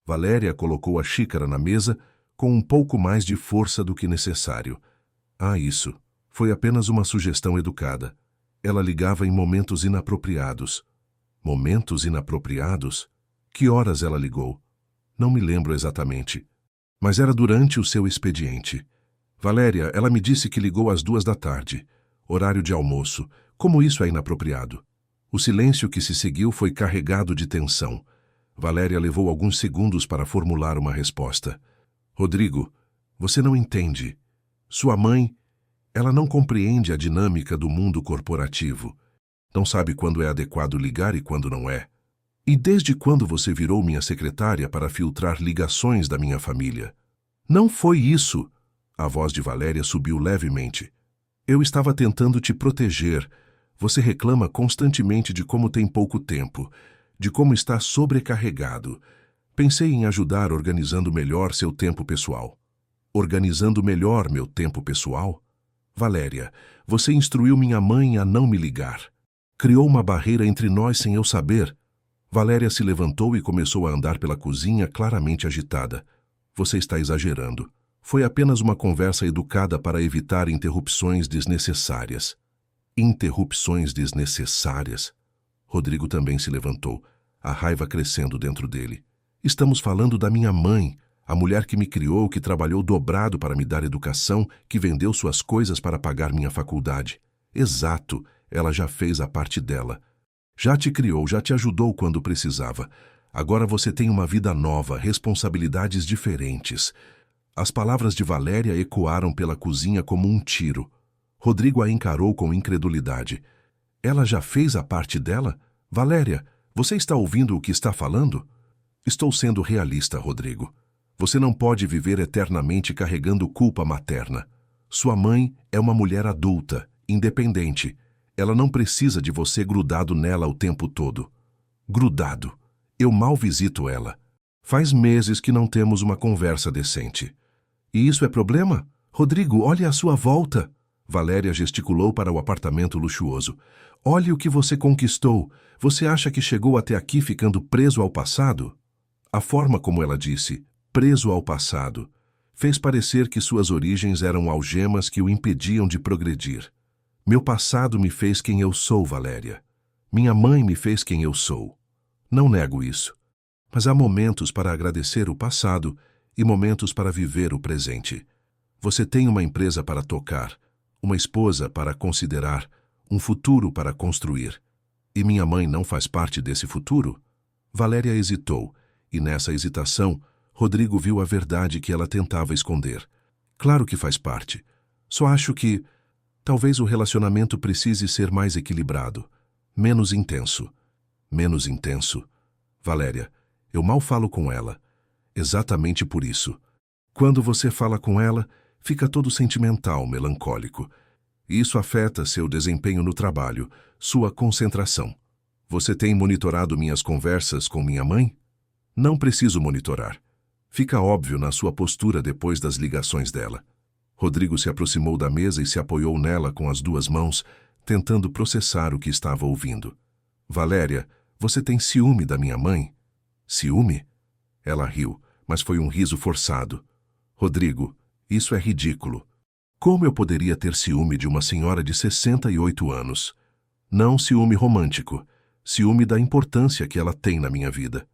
Valéria colocou a xícara na mesa com um pouco mais de força do que necessário. Ah, isso. Foi apenas uma sugestão educada. Ela ligava em momentos inapropriados. Momentos inapropriados? Que horas ela ligou? Não me lembro exatamente. Mas era durante o seu expediente. Valéria, ela me disse que ligou às 2 da tarde, horário de almoço. Como isso é inapropriado? O silêncio que se seguiu foi carregado de tensão. Valéria levou alguns segundos para formular uma resposta. Rodrigo, você não entende. Sua mãe, ela não compreende a dinâmica do mundo corporativo. Não sabe quando é adequado ligar e quando não é. E desde quando você virou minha secretária para filtrar ligações da minha família? Não foi isso. A voz de Valéria subiu levemente. Eu estava tentando te proteger. Você reclama constantemente de como tem pouco tempo, de como está sobrecarregado. Pensei em ajudar organizando melhor seu tempo pessoal. Organizando melhor meu tempo pessoal? Valéria, você instruiu minha mãe a não me ligar. Criou uma barreira entre nós sem eu saber. Valéria se levantou e começou a andar pela cozinha claramente agitada. Você está exagerando. Foi apenas uma conversa educada para evitar interrupções desnecessárias. Interrupções desnecessárias? Rodrigo também se levantou, a raiva crescendo dentro dele. Estamos falando da minha mãe, a mulher que me criou, que trabalhou dobrado para me dar educação, que vendeu suas coisas para pagar minha faculdade. Exato, ela já fez a parte dela. Já te criou, já te ajudou quando precisava. Agora você tem uma vida nova, responsabilidades diferentes. As palavras de Valéria ecoaram pela cozinha como um tiro. Rodrigo a encarou com incredulidade. Ela já fez a parte dela? Valéria, você está ouvindo o que está falando? Estou sendo realista, Rodrigo. Você não pode viver eternamente carregando culpa materna. Sua mãe é uma mulher adulta, independente. Ela não precisa de você grudado nela o tempo todo. Grudado. Eu mal visito ela. Faz meses que não temos uma conversa decente. E isso é problema? Rodrigo, olhe à sua volta. Valéria gesticulou para o apartamento luxuoso. Olhe o que você conquistou. Você acha que chegou até aqui ficando preso ao passado? A forma como ela disse, preso ao passado, fez parecer que suas origens eram algemas que o impediam de progredir. Meu passado me fez quem eu sou, Valéria. Minha mãe me fez quem eu sou. Não nego isso. Mas há momentos para agradecer o passado e momentos para viver o presente. Você tem uma empresa para tocar, uma esposa para considerar, um futuro para construir. E minha mãe não faz parte desse futuro? Valéria hesitou, e nessa hesitação, Rodrigo viu a verdade que ela tentava esconder. Claro que faz parte. Só acho que talvez o relacionamento precise ser mais equilibrado, menos intenso. Menos intenso? Valéria, eu mal falo com ela. Exatamente por isso. Quando você fala com ela, fica todo sentimental, melancólico. Isso afeta seu desempenho no trabalho, sua concentração. Você tem monitorado minhas conversas com minha mãe? Não preciso monitorar. Fica óbvio na sua postura depois das ligações dela. Rodrigo se aproximou da mesa e se apoiou nela com as duas mãos, tentando processar o que estava ouvindo. Valéria, você tem ciúme da minha mãe? Ciúme? Ela riu, mas foi um riso forçado. Rodrigo, isso é ridículo. Como eu poderia ter ciúme de uma senhora de 68 anos? Não ciúme romântico, ciúme da importância que ela tem na minha vida.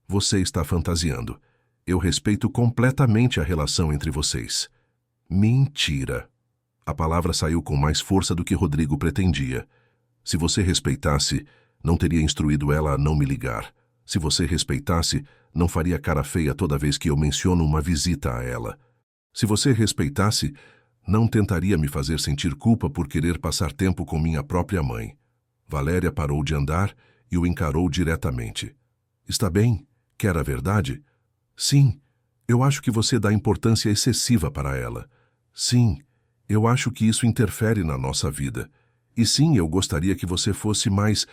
Você está fantasiando. Eu respeito completamente a relação entre vocês. Mentira. A palavra saiu com mais força do que Rodrigo pretendia. Se você respeitasse, não teria instruído ela a não me ligar. Se você respeitasse, não faria cara feia toda vez que eu menciono uma visita a ela. Se você respeitasse, não tentaria me fazer sentir culpa por querer passar tempo com minha própria mãe. Valéria parou de andar e o encarou diretamente. Está bem? Quer a verdade? Sim, eu acho que você dá importância excessiva para ela. Sim, eu acho que isso interfere na nossa vida. E sim, eu gostaria que você fosse mais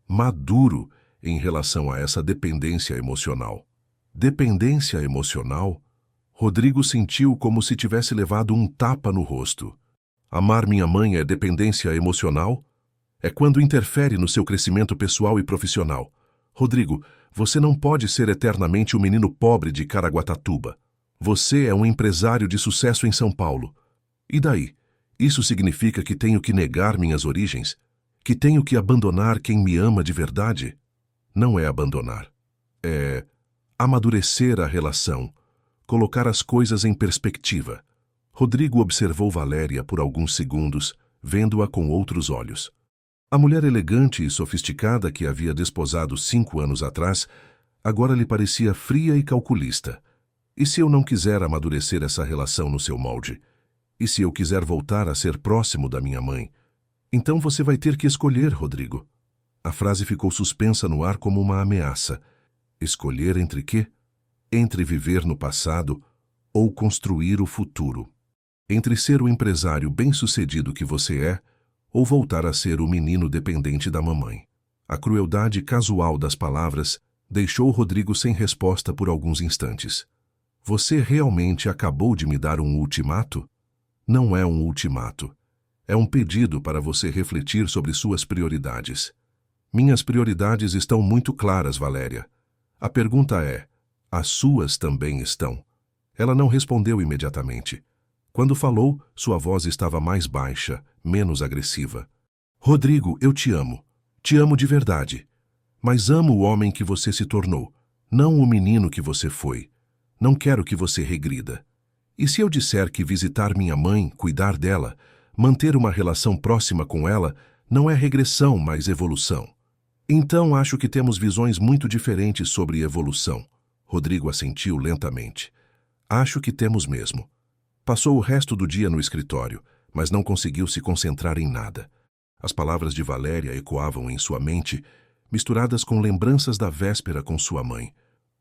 maduro em relação a essa dependência emocional. Dependência emocional? Rodrigo sentiu como se tivesse levado um tapa no rosto. Amar minha mãe é dependência emocional? É quando interfere no seu crescimento pessoal e profissional. Rodrigo, você não pode ser eternamente o menino pobre de Caraguatatuba. Você é um empresário de sucesso em São Paulo. E daí? Isso significa que tenho que negar minhas origens? Que tenho que abandonar quem me ama de verdade? Não é abandonar. É amadurecer a relação, colocar as coisas em perspectiva. Rodrigo observou Valéria por alguns segundos, vendo-a com outros olhos. A mulher elegante e sofisticada que havia desposado 5 anos atrás, agora lhe parecia fria e calculista. E se eu não quiser amadurecer essa relação no seu molde? E se eu quiser voltar a ser próximo da minha mãe? Então você vai ter que escolher, Rodrigo. A frase ficou suspensa no ar como uma ameaça. Escolher entre quê? Entre viver no passado ou construir o futuro. Entre ser o empresário bem-sucedido que você é ou voltar a ser o menino dependente da mamãe. A crueldade casual das palavras deixou Rodrigo sem resposta por alguns instantes. Você realmente acabou de me dar um ultimato? Não é um ultimato. É um pedido para você refletir sobre suas prioridades. Minhas prioridades estão muito claras, Valéria. A pergunta é, as suas também estão? Ela não respondeu imediatamente. Quando falou, sua voz estava mais baixa, menos agressiva. Rodrigo, eu te amo. Te amo de verdade. Mas amo o homem que você se tornou, não o menino que você foi. Não quero que você regrida. E se eu disser que visitar minha mãe, cuidar dela, manter uma relação próxima com ela, não é regressão, mas evolução? Então acho que temos visões muito diferentes sobre evolução. Rodrigo assentiu lentamente. Acho que temos mesmo. Passou o resto do dia no escritório, mas não conseguiu se concentrar em nada. As palavras de Valéria ecoavam em sua mente, misturadas com lembranças da véspera com sua mãe.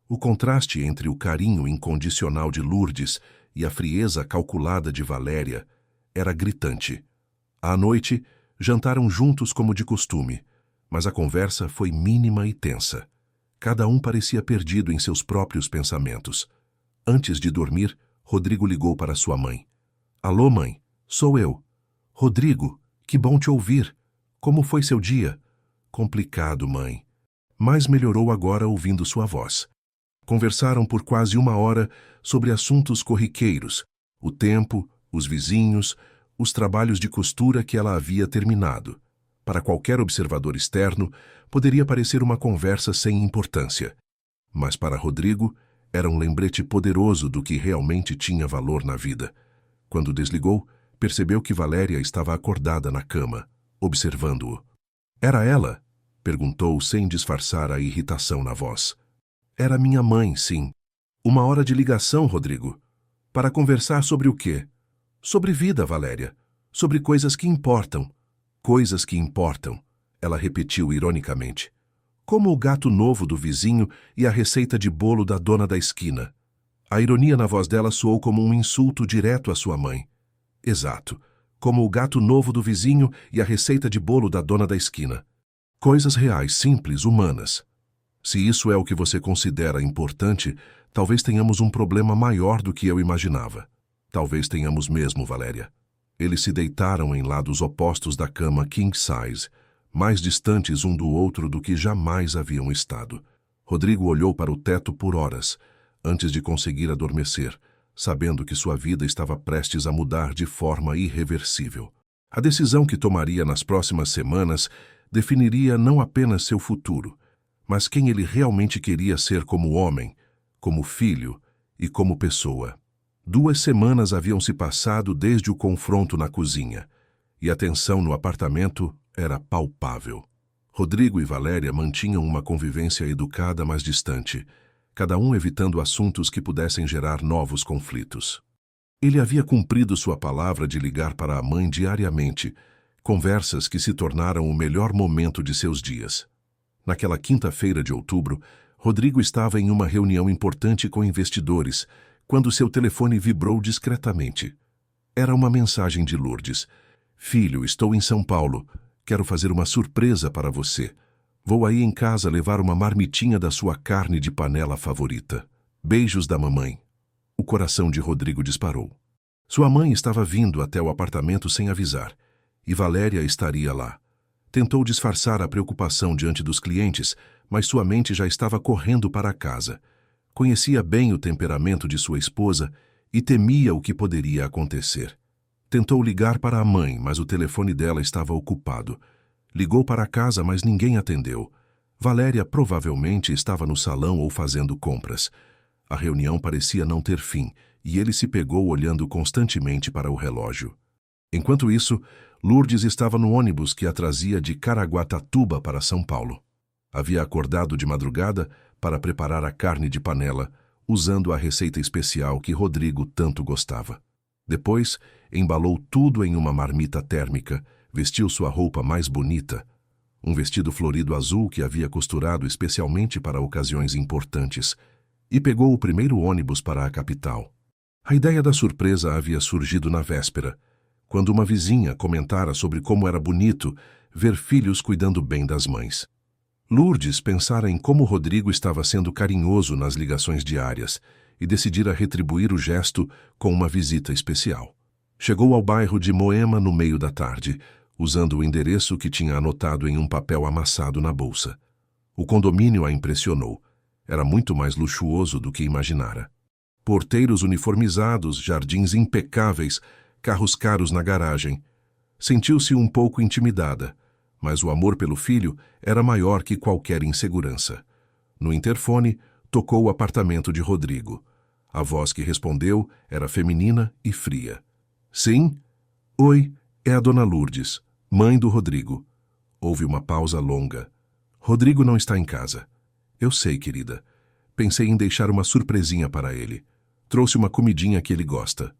O contraste entre o carinho incondicional de Lourdes e a frieza calculada de Valéria era gritante. À noite, jantaram juntos como de costume, mas a conversa foi mínima e tensa. Cada um parecia perdido em seus próprios pensamentos. Antes de dormir, Rodrigo ligou para sua mãe. Alô, mãe, sou eu. Rodrigo, que bom te ouvir. Como foi seu dia? Complicado, mãe. Mas melhorou agora ouvindo sua voz. Conversaram por quase 1 hora sobre assuntos corriqueiros, o tempo, os vizinhos, os trabalhos de costura que ela havia terminado. Para qualquer observador externo, poderia parecer uma conversa sem importância. Mas para Rodrigo, era um lembrete poderoso do que realmente tinha valor na vida. Quando desligou, percebeu que Valéria estava acordada na cama, observando-o. Era ela? Perguntou sem disfarçar a irritação na voz. Era minha mãe, sim. 1 hora de ligação, Rodrigo. Para conversar sobre o quê? Sobre vida, Valéria. Sobre coisas que importam. Coisas que importam, ela repetiu ironicamente. Como o gato novo do vizinho e a receita de bolo da dona da esquina. A ironia na voz dela soou como um insulto direto à sua mãe. Exato, como o gato novo do vizinho e a receita de bolo da dona da esquina. Coisas reais, simples, humanas. Se isso é o que você considera importante, talvez tenhamos um problema maior do que eu imaginava. Talvez tenhamos mesmo, Valéria. Eles se deitaram em lados opostos da cama king size, mais distantes um do outro do que jamais haviam estado. Rodrigo olhou para o teto por horas, antes de conseguir adormecer, sabendo que sua vida estava prestes a mudar de forma irreversível. A decisão que tomaria nas próximas semanas definiria não apenas seu futuro, mas quem ele realmente queria ser como homem, como filho e como pessoa. 2 semanas haviam se passado desde o confronto na cozinha, e a tensão no apartamento era palpável. Rodrigo e Valéria mantinham uma convivência educada, mas distante, cada um evitando assuntos que pudessem gerar novos conflitos. Ele havia cumprido sua palavra de ligar para a mãe diariamente, conversas que se tornaram o melhor momento de seus dias. Naquela quinta-feira de outubro, Rodrigo estava em uma reunião importante com investidores, quando seu telefone vibrou discretamente. Era uma mensagem de Lourdes. Filho, estou em São Paulo. Quero fazer uma surpresa para você. Vou aí em casa levar uma marmitinha da sua carne de panela favorita. Beijos da mamãe. O coração de Rodrigo disparou. Sua mãe estava vindo até o apartamento sem avisar, e Valéria estaria lá. Tentou disfarçar a preocupação diante dos clientes, mas sua mente já estava correndo para casa. Conhecia bem o temperamento de sua esposa e temia o que poderia acontecer. Tentou ligar para a mãe, mas o telefone dela estava ocupado. Ligou para casa, mas ninguém atendeu. Valéria provavelmente estava no salão ou fazendo compras. A reunião parecia não ter fim, e ele se pegou olhando constantemente para o relógio. Enquanto isso, Lourdes estava no ônibus que a trazia de Caraguatatuba para São Paulo. Havia acordado de madrugada para preparar a carne de panela, usando a receita especial que Rodrigo tanto gostava. Depois, embalou tudo em uma marmita térmica, vestiu sua roupa mais bonita, um vestido florido azul que havia costurado especialmente para ocasiões importantes, e pegou o primeiro ônibus para a capital. A ideia da surpresa havia surgido na véspera, quando uma vizinha comentara sobre como era bonito ver filhos cuidando bem das mães. Lourdes pensara em como Rodrigo estava sendo carinhoso nas ligações diárias e decidira retribuir o gesto com uma visita especial. Chegou ao bairro de Moema no meio da tarde, usando o endereço que tinha anotado em um papel amassado na bolsa. O condomínio a impressionou. Era muito mais luxuoso do que imaginara. Porteiros uniformizados, jardins impecáveis, carros caros na garagem. Sentiu-se um pouco intimidada, mas o amor pelo filho era maior que qualquer insegurança. No interfone, tocou o apartamento de Rodrigo. A voz que respondeu era feminina e fria. Sim? Oi, é a dona Lourdes, mãe do Rodrigo. Houve uma pausa longa. Rodrigo não está em casa. Eu sei, querida. Pensei em deixar uma surpresinha para ele. Trouxe uma comidinha que ele gosta.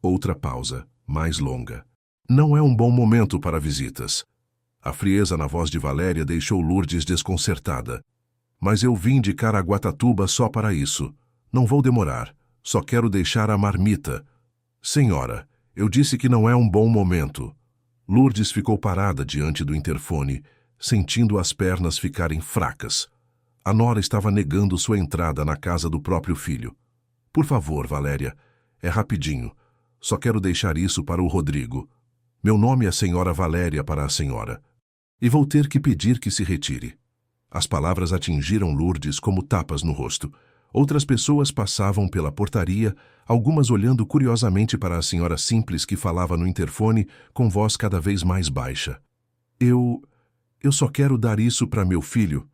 Outra pausa, mais longa. Não é um bom momento para visitas. A frieza na voz de Valéria deixou Lourdes desconcertada. Mas eu vim de Caraguatatuba só para isso. Não vou demorar. Só quero deixar a marmita. Senhora, eu disse que não é um bom momento. Lourdes ficou parada diante do interfone, sentindo as pernas ficarem fracas. A nora estava negando sua entrada na casa do próprio filho. Por favor, Valéria, é rapidinho. Só quero deixar isso para o Rodrigo. Meu nome é Senhora Valéria para a senhora. E vou ter que pedir que se retire. As palavras atingiram Lourdes como tapas no rosto. Outras pessoas passavam pela portaria, algumas olhando curiosamente para a senhora simples que falava no interfone com voz cada vez mais baixa. Eu só quero dar isso para meu filho.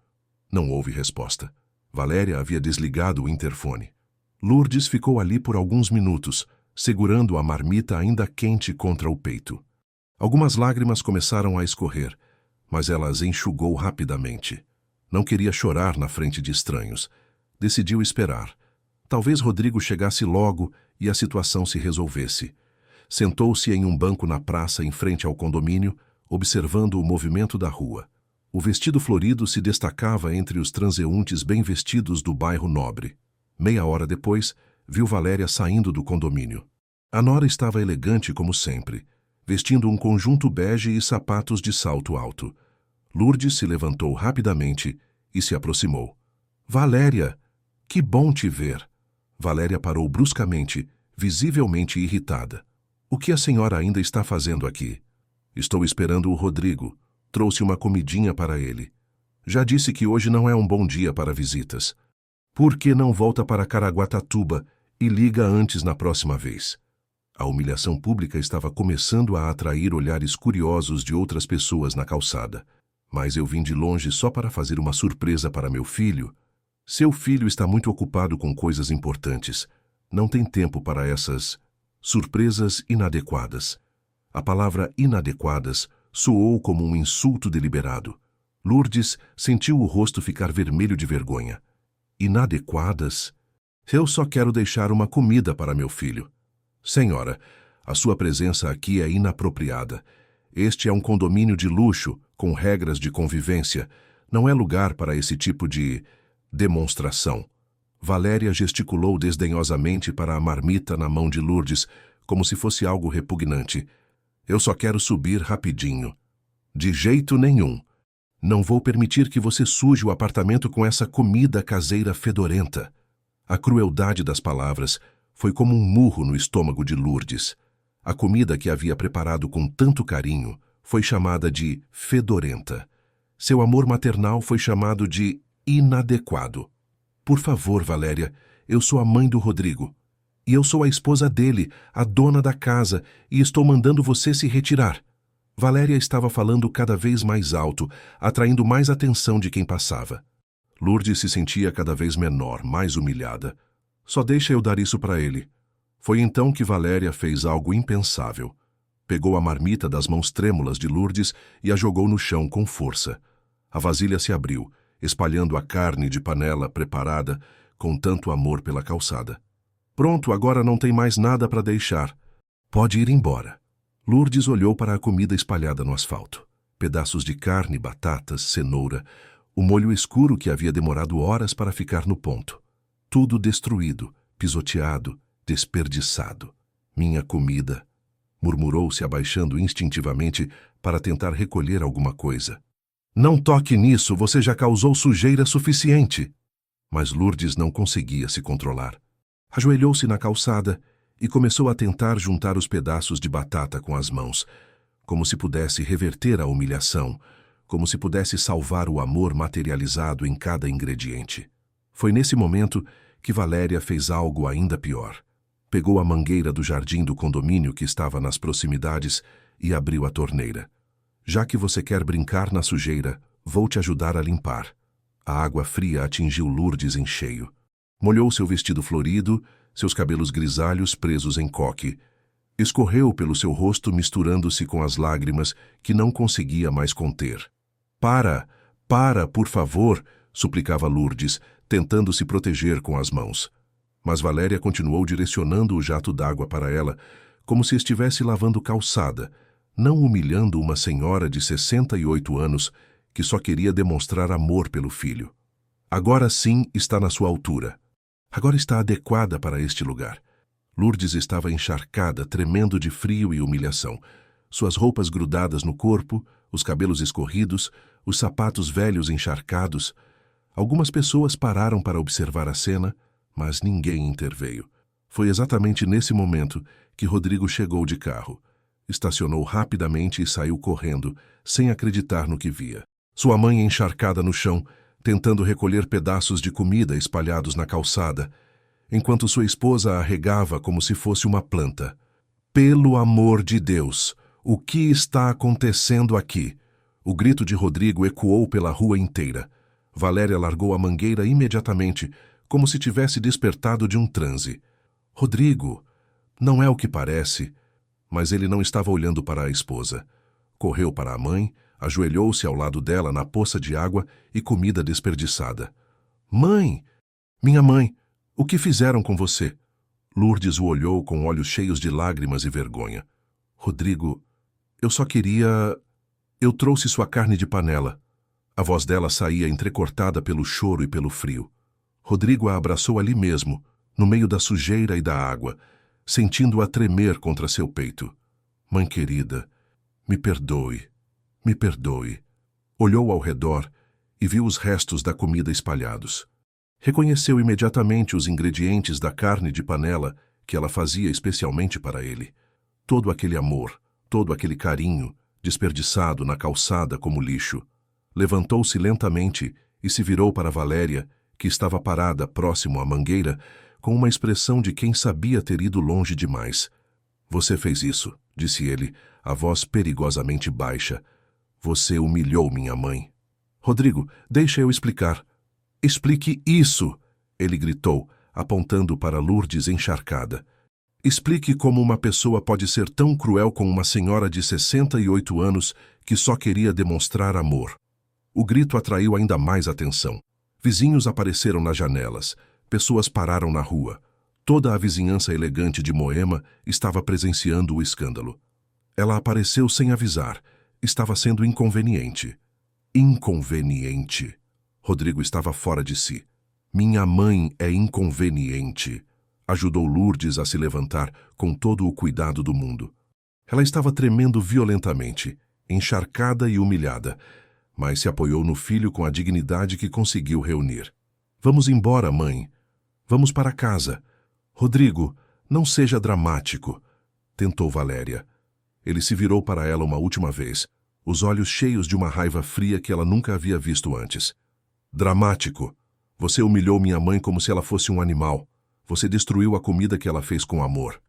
Não houve resposta. Valéria havia desligado o interfone. Lourdes ficou ali por alguns minutos, segurando a marmita ainda quente contra o peito. Algumas lágrimas começaram a escorrer, mas ela as enxugou rapidamente. Não queria chorar na frente de estranhos. Decidiu esperar. Talvez Rodrigo chegasse logo e a situação se resolvesse. Sentou-se em um banco na praça em frente ao condomínio, observando o movimento da rua. O vestido florido se destacava entre os transeuntes bem vestidos do bairro nobre. Meia hora depois, viu Valéria saindo do condomínio. A nora estava elegante como sempre, vestindo um conjunto bege e sapatos de salto alto. Lourdes se levantou rapidamente e se aproximou. Valéria! Que bom te ver! Valéria parou bruscamente, visivelmente irritada. O que a senhora ainda está fazendo aqui? Estou esperando o Rodrigo. Trouxe uma comidinha para ele. Já disse que hoje não é um bom dia para visitas. Por que não volta para Caraguatatuba e liga antes na próxima vez? A humilhação pública estava começando a atrair olhares curiosos de outras pessoas na calçada. Mas eu vim de longe só para fazer uma surpresa para meu filho. Seu filho está muito ocupado com coisas importantes. Não tem tempo para essas surpresas inadequadas. A palavra inadequadas soou como um insulto deliberado. Lourdes sentiu o rosto ficar vermelho de vergonha. Inadequadas? Eu só quero deixar uma comida para meu filho. Senhora, a sua presença aqui é inapropriada. Este é um condomínio de luxo, com regras de convivência. Não é lugar para esse tipo de demonstração. Valéria gesticulou desdenhosamente para a marmita na mão de Lourdes, como se fosse algo repugnante. Eu só quero subir rapidinho. De jeito nenhum. Não vou permitir que você suje o apartamento com essa comida caseira fedorenta. A crueldade das palavras foi como um murro no estômago de Lourdes. A comida que havia preparado com tanto carinho foi chamada de fedorenta. Seu amor maternal foi chamado de inadequado. Por favor, Valéria, eu sou a mãe do Rodrigo. E eu sou a esposa dele, a dona da casa, e estou mandando você se retirar. Valéria estava falando cada vez mais alto, atraindo mais atenção de quem passava. Lourdes se sentia cada vez menor, mais humilhada. Só deixa eu dar isso para ele. Foi então que Valéria fez algo impensável. Pegou a marmita das mãos trêmulas de Lourdes e a jogou no chão com força. A vasilha se abriu, espalhando a carne de panela preparada com tanto amor pela calçada. Pronto, agora não tem mais nada para deixar. Pode ir embora. Lourdes olhou para a comida espalhada no asfalto. Pedaços de carne, batatas, cenoura, o molho escuro que havia demorado horas para ficar no ponto. Tudo destruído, pisoteado, desperdiçado. Minha comida, murmurou, se abaixando instintivamente para tentar recolher alguma coisa. Não toque nisso, você já causou sujeira suficiente. Mas Lourdes não conseguia se controlar. Ajoelhou-se na calçada e começou a tentar juntar os pedaços de batata com as mãos, como se pudesse reverter a humilhação, como se pudesse salvar o amor materializado em cada ingrediente. Foi nesse momento que Valéria fez algo ainda pior. Pegou a mangueira do jardim do condomínio que estava nas proximidades e abriu a torneira. Já que você quer brincar na sujeira, vou te ajudar a limpar. A água fria atingiu Lourdes em cheio. Molhou seu vestido florido, seus cabelos grisalhos presos em coque. Escorreu pelo seu rosto misturando-se com as lágrimas que não conseguia mais conter. Para, por favor, suplicava Lourdes, tentando se proteger com as mãos. Mas Valéria continuou direcionando o jato d'água para ela, como se estivesse lavando calçada, não humilhando uma senhora de 68 anos que só queria demonstrar amor pelo filho. Agora sim está na sua altura. Agora está adequada para este lugar. Lourdes estava encharcada, tremendo de frio e humilhação. Suas roupas grudadas no corpo, os cabelos escorridos, os sapatos velhos encharcados. Algumas pessoas pararam para observar a cena, mas ninguém interveio. Foi exatamente nesse momento que Rodrigo chegou de carro. Estacionou rapidamente e saiu correndo, sem acreditar no que via. Sua mãe encharcada no chão, tentando recolher pedaços de comida espalhados na calçada, enquanto sua esposa a regava como se fosse uma planta. Pelo amor de Deus! O que está acontecendo aqui? O grito de Rodrigo ecoou pela rua inteira. Valéria largou a mangueira imediatamente, como se tivesse despertado de um transe. Rodrigo! Não é o que parece. Mas ele não estava olhando para a esposa. Correu para a mãe, ajoelhou-se ao lado dela na poça de água e comida desperdiçada. Mãe! Minha mãe! O que fizeram com você? Lourdes o olhou com olhos cheios de lágrimas e vergonha. Rodrigo, eu só queria... Eu trouxe sua carne de panela. A voz dela saía entrecortada pelo choro e pelo frio. Rodrigo a abraçou ali mesmo, no meio da sujeira e da água, sentindo-a tremer contra seu peito. Mãe querida, me perdoe, me perdoe. Olhou ao redor e viu os restos da comida espalhados. Reconheceu imediatamente os ingredientes da carne de panela que ela fazia especialmente para ele. Todo aquele amor, todo aquele carinho, desperdiçado na calçada como lixo. Levantou-se lentamente e se virou para Valéria, que estava parada próximo à mangueira, com uma expressão de quem sabia ter ido longe demais. Você fez isso, disse ele, a voz perigosamente baixa. Você humilhou minha mãe. Rodrigo, deixa eu explicar. Explique isso! Ele gritou, apontando para Lourdes encharcada. Explique como uma pessoa pode ser tão cruel com uma senhora de 68 anos que só queria demonstrar amor. O grito atraiu ainda mais atenção. Vizinhos apareceram nas janelas. Pessoas pararam na rua. Toda a vizinhança elegante de Moema estava presenciando o escândalo. Ela apareceu sem avisar. Estava sendo inconveniente. Inconveniente. Rodrigo estava fora de si. Minha mãe é inconveniente. Ajudou Lourdes a se levantar com todo o cuidado do mundo. Ela estava tremendo violentamente, encharcada e humilhada, mas se apoiou no filho com a dignidade que conseguiu reunir. Vamos embora, mãe. Vamos para casa. Rodrigo, não seja dramático, tentou Valéria. Ele se virou para ela uma última vez, os olhos cheios de uma raiva fria que ela nunca havia visto antes. Dramático. Você humilhou minha mãe como se ela fosse um animal. Você destruiu a comida que ela fez com amor.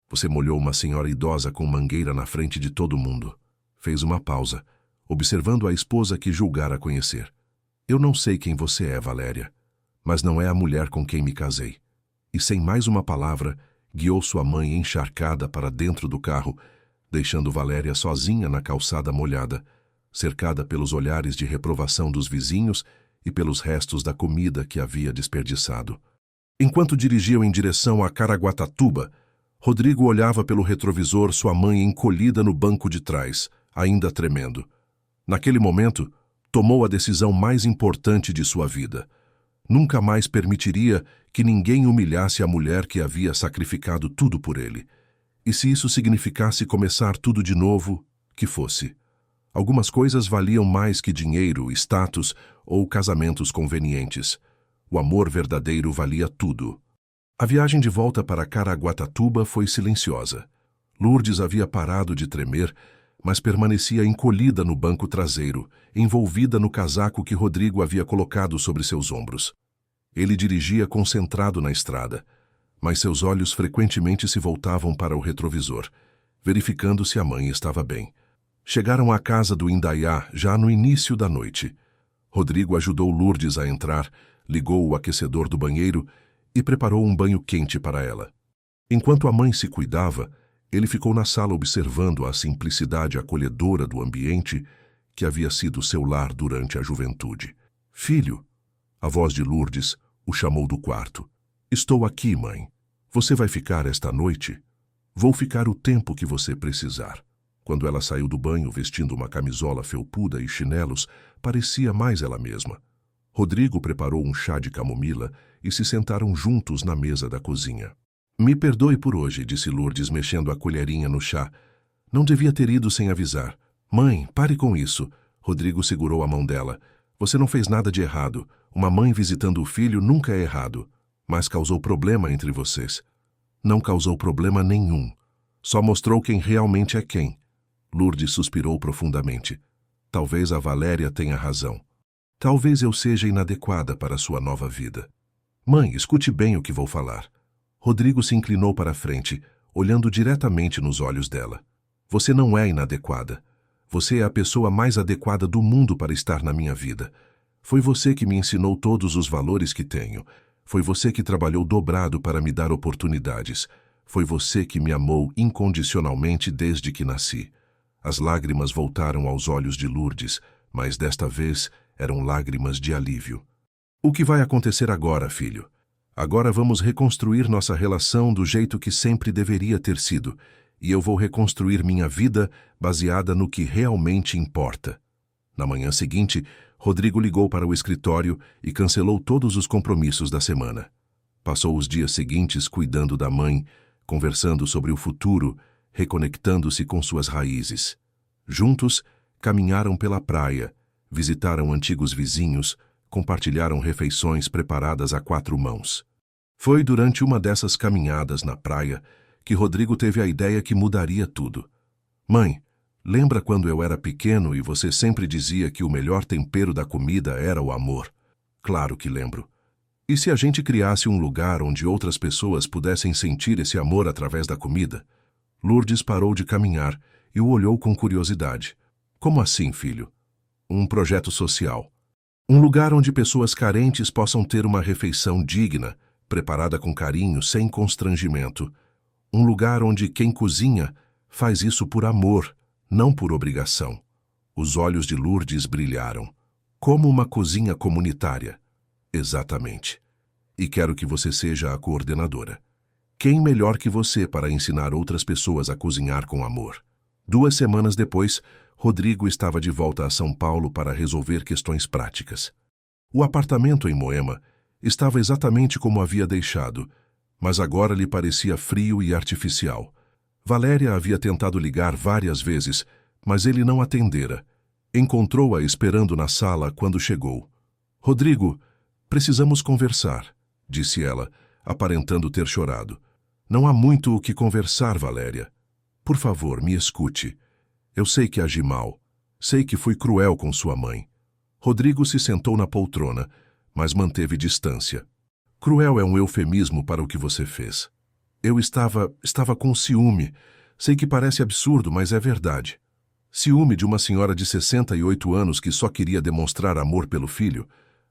Você molhou uma senhora idosa com mangueira na frente de todo mundo. Fez uma pausa, observando a esposa que julgara conhecer. Eu não sei quem você é, Valéria, mas não é a mulher com quem me casei. E sem mais uma palavra, guiou sua mãe encharcada para dentro do carro, deixando Valéria sozinha na calçada molhada, cercada pelos olhares de reprovação dos vizinhos e pelos restos da comida que havia desperdiçado. Enquanto dirigiam em direção a Caraguatatuba, Rodrigo olhava pelo retrovisor sua mãe encolhida no banco de trás, ainda tremendo. Naquele momento, tomou a decisão mais importante de sua vida. Nunca mais permitiria que ninguém humilhasse a mulher que havia sacrificado tudo por ele. E se isso significasse começar tudo de novo, que fosse. Algumas coisas valiam mais que dinheiro, status ou casamentos convenientes. O amor verdadeiro valia tudo. A viagem de volta para Caraguatatuba foi silenciosa. Lourdes havia parado de tremer, mas permanecia encolhida no banco traseiro, envolvida no casaco que Rodrigo havia colocado sobre seus ombros. Ele dirigia concentrado na estrada, mas seus olhos frequentemente se voltavam para o retrovisor, verificando se a mãe estava bem. Chegaram à casa do Indaiá já no início da noite. Rodrigo ajudou Lourdes a entrar, ligou o aquecedor do banheiro e preparou um banho quente para ela. Enquanto a mãe se cuidava, ele ficou na sala observando a simplicidade acolhedora do ambiente que havia sido seu lar durante a juventude. Filho, a voz de Lourdes o chamou do quarto. Estou aqui, mãe. Você vai ficar esta noite? Vou ficar o tempo que você precisar. Quando ela saiu do banho vestindo uma camisola felpuda e chinelos, parecia mais ela mesma. Rodrigo preparou um chá de camomila e se sentaram juntos na mesa da cozinha. Me perdoe por hoje, disse Lourdes mexendo a colherinha no chá. Não devia ter ido sem avisar. Mãe, pare com isso. Rodrigo segurou a mão dela. Você não fez nada de errado. Uma mãe visitando o filho nunca é errado. Mas causou problema entre vocês. Não causou problema nenhum. Só mostrou quem realmente é quem. Lourdes suspirou profundamente. Talvez a Valéria tenha razão. Talvez eu seja inadequada para sua nova vida. Mãe, escute bem o que vou falar. Rodrigo se inclinou para a frente, olhando diretamente nos olhos dela. Você não é inadequada. Você é a pessoa mais adequada do mundo para estar na minha vida. Foi você que me ensinou todos os valores que tenho. Foi você que trabalhou dobrado para me dar oportunidades. Foi você que me amou incondicionalmente desde que nasci. As lágrimas voltaram aos olhos de Lourdes, mas desta vez eram lágrimas de alívio. O que vai acontecer agora, filho? Agora vamos reconstruir nossa relação do jeito que sempre deveria ter sido, e eu vou reconstruir minha vida baseada no que realmente importa. Na manhã seguinte, Rodrigo ligou para o escritório e cancelou todos os compromissos da semana. Passou os dias seguintes cuidando da mãe, conversando sobre o futuro, reconectando-se com suas raízes. Juntos, caminharam pela praia, visitaram antigos vizinhos, compartilharam refeições preparadas a 4 mãos. Foi durante uma dessas caminhadas na praia que Rodrigo teve a ideia que mudaria tudo. Mãe, lembra quando eu era pequeno e você sempre dizia que o melhor tempero da comida era o amor? Claro que lembro. E se a gente criasse um lugar onde outras pessoas pudessem sentir esse amor através da comida? Lourdes parou de caminhar e o olhou com curiosidade. Como assim, filho? Um projeto social. Um lugar onde pessoas carentes possam ter uma refeição digna, preparada com carinho, sem constrangimento. Um lugar onde quem cozinha faz isso por amor, não por obrigação. Os olhos de Lourdes brilharam. Como uma cozinha comunitária. Exatamente. E quero que você seja a coordenadora. Quem melhor que você para ensinar outras pessoas a cozinhar com amor? 2 semanas depois, Rodrigo estava de volta a São Paulo para resolver questões práticas. O apartamento em Moema estava exatamente como havia deixado, mas agora lhe parecia frio e artificial. Valéria havia tentado ligar várias vezes, mas ele não atendera. Encontrou-a esperando na sala quando chegou. Rodrigo, precisamos conversar, disse ela, aparentando ter chorado. Não há muito o que conversar, Valéria. Por favor, me escute. Eu sei que agi mal. Sei que fui cruel com sua mãe. Rodrigo se sentou na poltrona, mas manteve distância. Cruel é um eufemismo para o que você fez. Eu estava com ciúme. Sei que parece absurdo, mas é verdade. Ciúme de uma senhora de 68 anos que só queria demonstrar amor pelo filho.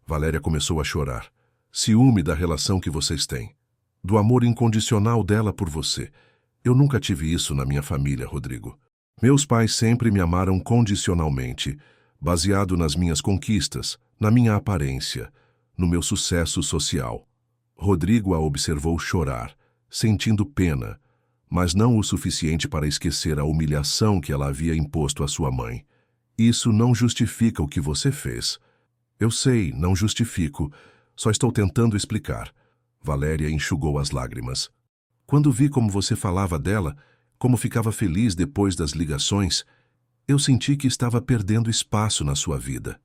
Valéria começou a chorar. Ciúme da relação que vocês têm. Do amor incondicional dela por você. Eu nunca tive isso na minha família, Rodrigo. Meus pais sempre me amaram condicionalmente, baseado nas minhas conquistas, na minha aparência, no meu sucesso social. Rodrigo a observou chorar, sentindo pena, mas não o suficiente para esquecer a humilhação que ela havia imposto à sua mãe. Isso não justifica o que você fez. Eu sei, não justifico. Só estou tentando explicar. Valéria enxugou as lágrimas. Quando vi como você falava dela, como ficava feliz depois das ligações, eu senti que estava perdendo espaço na sua vida.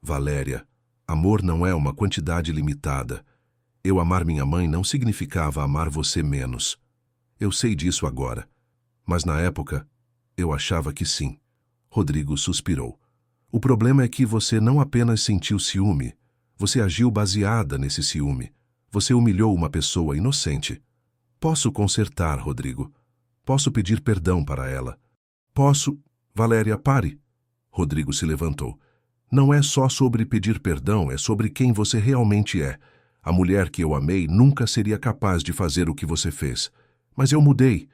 Valéria, amor não é uma quantidade limitada. Eu amar minha mãe não significava amar você menos. Eu sei disso agora. Mas na época, eu achava que sim. Rodrigo suspirou. O problema é que você não apenas sentiu ciúme, Você agiu baseada nesse ciúme. Você humilhou uma pessoa inocente. Posso consertar, Rodrigo. Posso pedir perdão para ela. Posso... Valéria, pare. Rodrigo se levantou. Não é só sobre pedir perdão, é sobre quem você realmente é. A mulher que eu amei nunca seria capaz de fazer o que você fez. Mas eu mudei.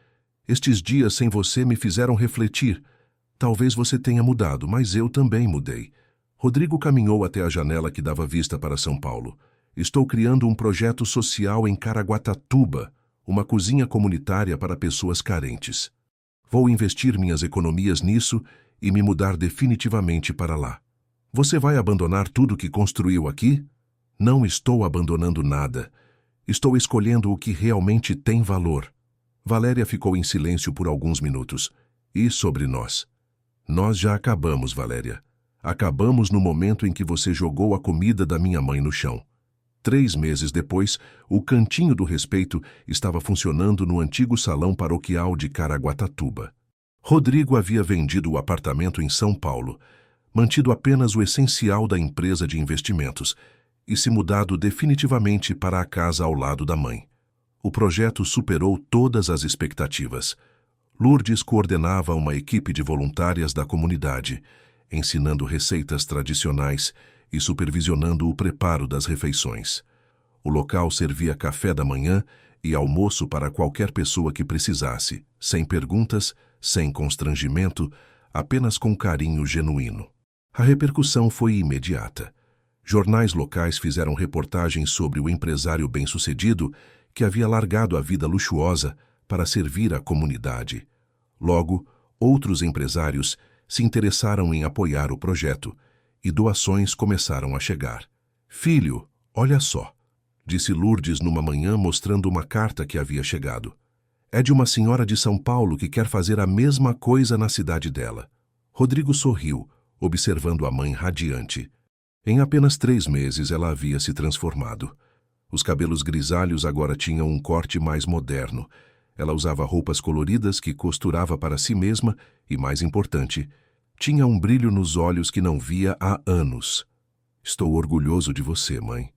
Estes dias sem você me fizeram refletir. Talvez você tenha mudado, mas eu também mudei. Rodrigo caminhou até a janela que dava vista para São Paulo. Estou criando um projeto social em Caraguatatuba, uma cozinha comunitária para pessoas carentes. Vou investir minhas economias nisso e me mudar definitivamente para lá. Você vai abandonar tudo que construiu aqui? Não estou abandonando nada. Estou escolhendo o que realmente tem valor. Valéria ficou em silêncio por alguns minutos. E sobre nós? Nós já acabamos, Valéria. Acabamos no momento em que você jogou a comida da minha mãe no chão. 3 meses depois, o Cantinho do Respeito estava funcionando no antigo salão paroquial de Caraguatatuba. Rodrigo havia vendido o apartamento em São Paulo, mantido apenas o essencial da empresa de investimentos e se mudado definitivamente para a casa ao lado da mãe. O projeto superou todas as expectativas. Lourdes coordenava uma equipe de voluntárias da comunidade, ensinando receitas tradicionais e supervisionando o preparo das refeições. O local servia café da manhã e almoço para qualquer pessoa que precisasse, sem perguntas, sem constrangimento, apenas com carinho genuíno. A repercussão foi imediata. Jornais locais fizeram reportagens sobre o empresário bem-sucedido que havia largado a vida luxuosa para servir a comunidade. Logo, outros empresários se interessaram em apoiar o projeto e doações começaram a chegar. Filho, olha só, disse Lourdes numa manhã mostrando uma carta que havia chegado. É de uma senhora de São Paulo que quer fazer a mesma coisa na cidade dela. Rodrigo sorriu, observando a mãe radiante. Em apenas 3 meses ela havia se transformado. Os cabelos grisalhos agora tinham um corte mais moderno. Ela usava roupas coloridas que costurava para si mesma e, mais importante, tinha um brilho nos olhos que não via há anos. Estou orgulhoso de você, mãe.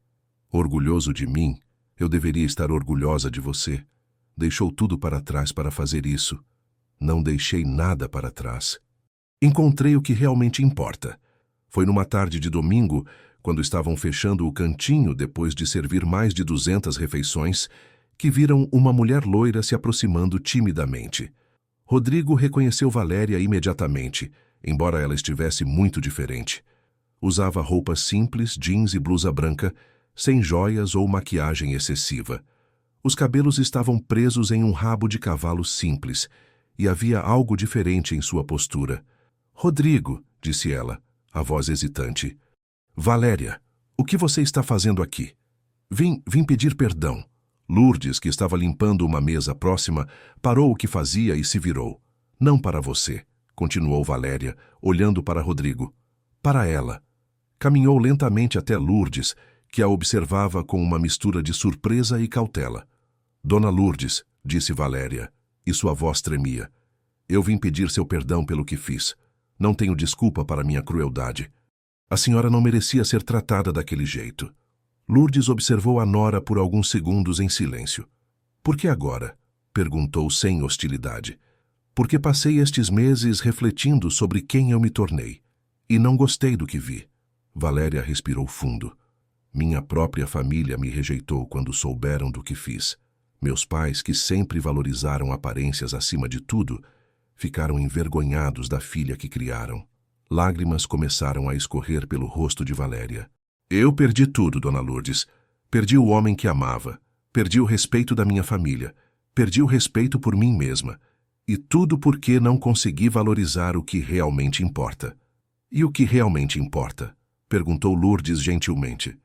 Orgulhoso de mim? Eu deveria estar orgulhosa de você. Deixou tudo para trás para fazer isso. Não deixei nada para trás. Encontrei o que realmente importa. Foi numa tarde de domingo, quando estavam fechando o cantinho depois de servir mais de 200 refeições, que viram uma mulher loira se aproximando timidamente. Rodrigo reconheceu Valéria imediatamente, embora ela estivesse muito diferente. Usava roupas simples, jeans e blusa branca, sem joias ou maquiagem excessiva. Os cabelos estavam presos em um rabo de cavalo simples, e havia algo diferente em sua postura. Rodrigo, disse ela, a voz hesitante. Valéria, o que você está fazendo aqui? Vim pedir perdão. Lourdes, que estava limpando uma mesa próxima, parou o que fazia e se virou. Não para você, continuou Valéria, olhando para Rodrigo. Para ela. Caminhou lentamente até Lourdes, que a observava com uma mistura de surpresa e cautela. Dona Lourdes, disse Valéria, e sua voz tremia. Eu vim pedir seu perdão pelo que fiz. Não tenho desculpa para minha crueldade. A senhora não merecia ser tratada daquele jeito. Lourdes observou a nora por alguns segundos em silêncio. Por que agora? Perguntou sem hostilidade. Porque passei estes meses refletindo sobre quem eu me tornei. E não gostei do que vi. Valéria respirou fundo. Minha própria família me rejeitou quando souberam do que fiz. Meus pais, que sempre valorizaram aparências acima de tudo, ficaram envergonhados da filha que criaram. Lágrimas começaram a escorrer pelo rosto de Valéria. Eu perdi tudo, Dona Lourdes. Perdi o homem que amava. Perdi o respeito da minha família. Perdi o respeito por mim mesma. E tudo porque não consegui valorizar o que realmente importa. E o que realmente importa? Perguntou Lourdes gentilmente.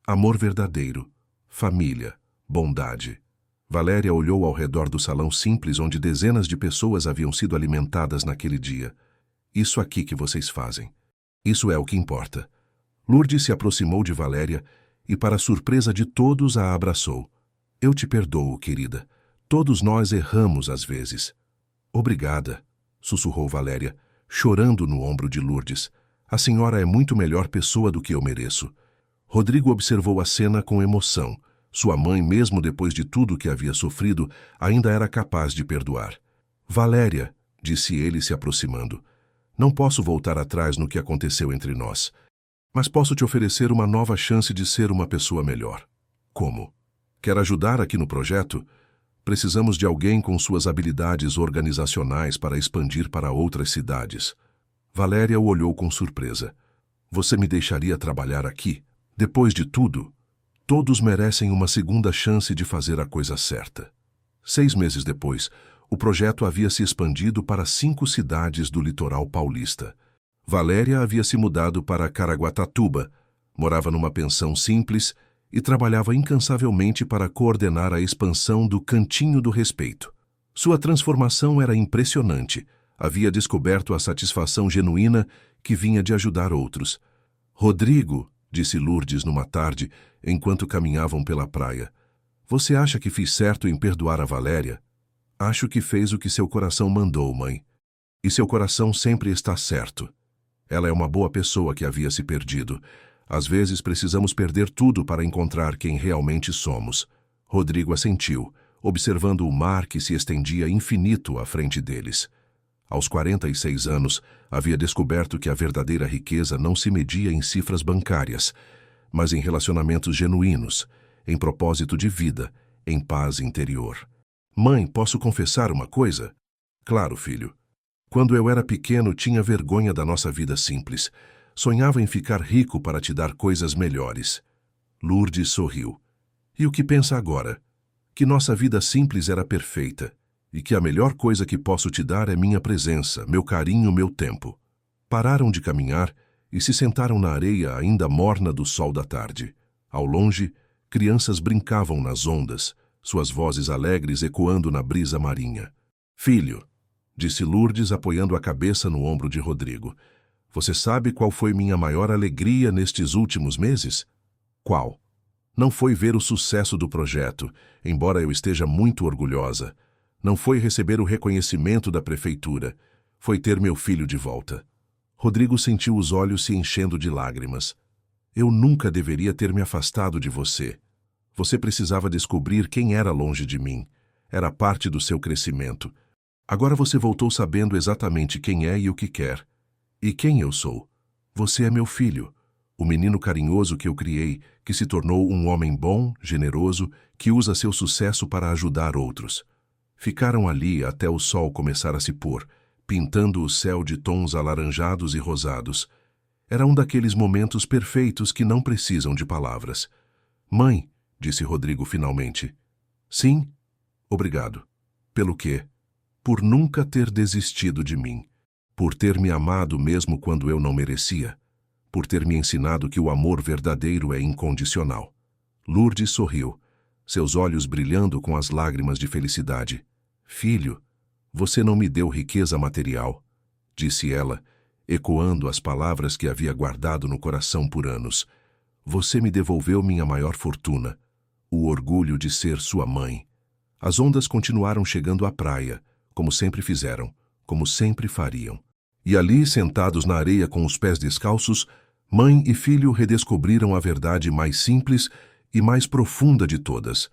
Amor verdadeiro, família, bondade. Valéria olhou ao redor do salão simples onde dezenas de pessoas haviam sido alimentadas naquele dia. Isso aqui que vocês fazem. Isso é o que importa. Lourdes se aproximou de Valéria e, para surpresa de todos, a abraçou. Eu te perdoo, querida. Todos nós erramos às vezes. Obrigada, sussurrou Valéria, chorando no ombro de Lourdes. A senhora é muito melhor pessoa do que eu mereço. Rodrigo observou a cena com emoção. Sua mãe, mesmo depois de tudo que havia sofrido, ainda era capaz de perdoar. Valéria, disse ele se aproximando, não posso voltar atrás no que aconteceu entre nós, mas posso te oferecer uma nova chance de ser uma pessoa melhor. Como? Quer ajudar aqui no projeto? Precisamos de alguém com suas habilidades organizacionais para expandir para outras cidades. Valéria o olhou com surpresa. Você me deixaria trabalhar aqui? Depois de tudo, todos merecem uma segunda chance de fazer a coisa certa. 6 meses depois, o projeto havia se expandido para 5 cidades do litoral paulista. Valéria havia se mudado para Caraguatatuba, morava numa pensão simples e trabalhava incansavelmente para coordenar a expansão do Cantinho do Respeito. Sua transformação era impressionante. Havia descoberto a satisfação genuína que vinha de ajudar outros. Rodrigo, disse Lourdes numa tarde, enquanto caminhavam pela praia, você acha que fiz certo em perdoar a Valéria? Acho que fez o que seu coração mandou, mãe. E seu coração sempre está certo. Ela é uma boa pessoa que havia se perdido. Às vezes precisamos perder tudo para encontrar quem realmente somos. Rodrigo assentiu, observando o mar que se estendia infinito à frente deles. Aos 46 anos, havia descoberto que a verdadeira riqueza não se media em cifras bancárias, mas em relacionamentos genuínos, em propósito de vida, em paz interior. Mãe, posso confessar uma coisa? Claro, filho. Quando eu era pequeno, tinha vergonha da nossa vida simples. Sonhava em ficar rico para te dar coisas melhores. Lourdes sorriu. E o que pensa agora? Que nossa vida simples era perfeita e que a melhor coisa que posso te dar é minha presença, meu carinho, meu tempo. Pararam de caminhar e se sentaram na areia ainda morna do sol da tarde. Ao longe, crianças brincavam nas ondas, suas vozes alegres ecoando na brisa marinha. Filho, disse Lourdes apoiando a cabeça no ombro de Rodrigo, você sabe qual foi minha maior alegria nestes últimos meses? Qual? Não foi ver o sucesso do projeto, embora eu esteja muito orgulhosa. Não foi receber o reconhecimento da prefeitura. Foi ter meu filho de volta. Rodrigo sentiu os olhos se enchendo de lágrimas. Eu nunca deveria ter me afastado de você. Você precisava descobrir quem era longe de mim. Era parte do seu crescimento. Agora você voltou sabendo exatamente quem é e o que quer. E quem eu sou? Você é meu filho, o menino carinhoso que eu criei, que se tornou um homem bom, generoso, que usa seu sucesso para ajudar outros. Ficaram ali até o sol começar a se pôr, pintando o céu de tons alaranjados e rosados. Era um daqueles momentos perfeitos que não precisam de palavras. Mãe, disse Rodrigo finalmente. Sim? Obrigado. Pelo quê? Por nunca ter desistido de mim. Por ter me amado mesmo quando eu não merecia. Por ter me ensinado que o amor verdadeiro é incondicional. Lourdes sorriu, seus olhos brilhando com as lágrimas de felicidade. Filho, você não me deu riqueza material, disse ela, ecoando as palavras que havia guardado no coração por anos. Você me devolveu minha maior fortuna, o orgulho de ser sua mãe. As ondas continuaram chegando à praia, como sempre fizeram, como sempre fariam. E ali, sentados na areia com os pés descalços, mãe e filho redescobriram a verdade mais simples e mais profunda de todas,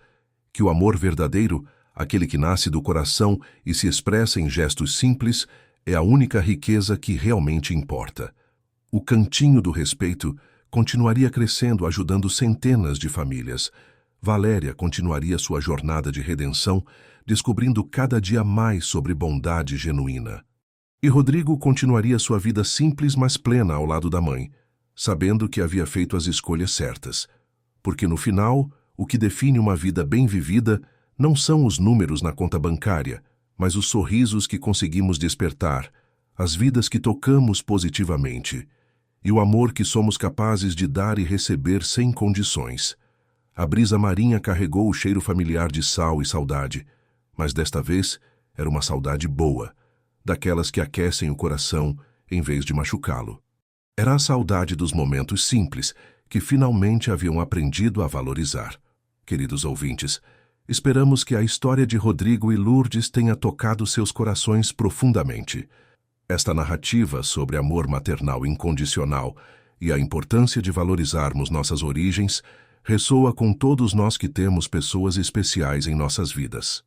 que o amor verdadeiro, aquele que nasce do coração e se expressa em gestos simples, é a única riqueza que realmente importa. O Cantinho do Respeito continuaria crescendo, ajudando centenas de famílias. Valéria continuaria sua jornada de redenção, descobrindo cada dia mais sobre bondade genuína. E Rodrigo continuaria sua vida simples, mas plena ao lado da mãe, sabendo que havia feito as escolhas certas. Porque no final, o que define uma vida bem vivida não são os números na conta bancária, mas os sorrisos que conseguimos despertar, as vidas que tocamos positivamente, e o amor que somos capazes de dar e receber sem condições. A brisa marinha carregou o cheiro familiar de sal e saudade, mas desta vez era uma saudade boa, daquelas que aquecem o coração em vez de machucá-lo. Era a saudade dos momentos simples que finalmente haviam aprendido a valorizar. Queridos ouvintes, esperamos que a história de Rodrigo e Lourdes tenha tocado seus corações profundamente. Esta narrativa sobre amor maternal incondicional e a importância de valorizarmos nossas origens ressoa com todos nós que temos pessoas especiais em nossas vidas.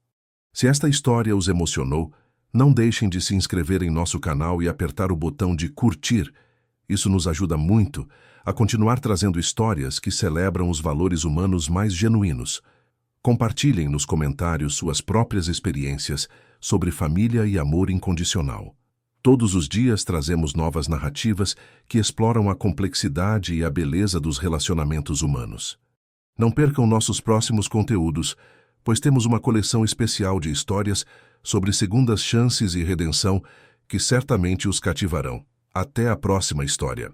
Se esta história os emocionou, não deixem de se inscrever em nosso canal e apertar o botão de curtir. Isso nos ajuda muito a continuar trazendo histórias que celebram os valores humanos mais genuínos. Compartilhem nos comentários suas próprias experiências sobre família e amor incondicional. Todos os dias trazemos novas narrativas que exploram a complexidade e a beleza dos relacionamentos humanos. Não percam nossos próximos conteúdos, pois temos uma coleção especial de histórias sobre segundas chances e redenção que certamente os cativarão. Até a próxima história.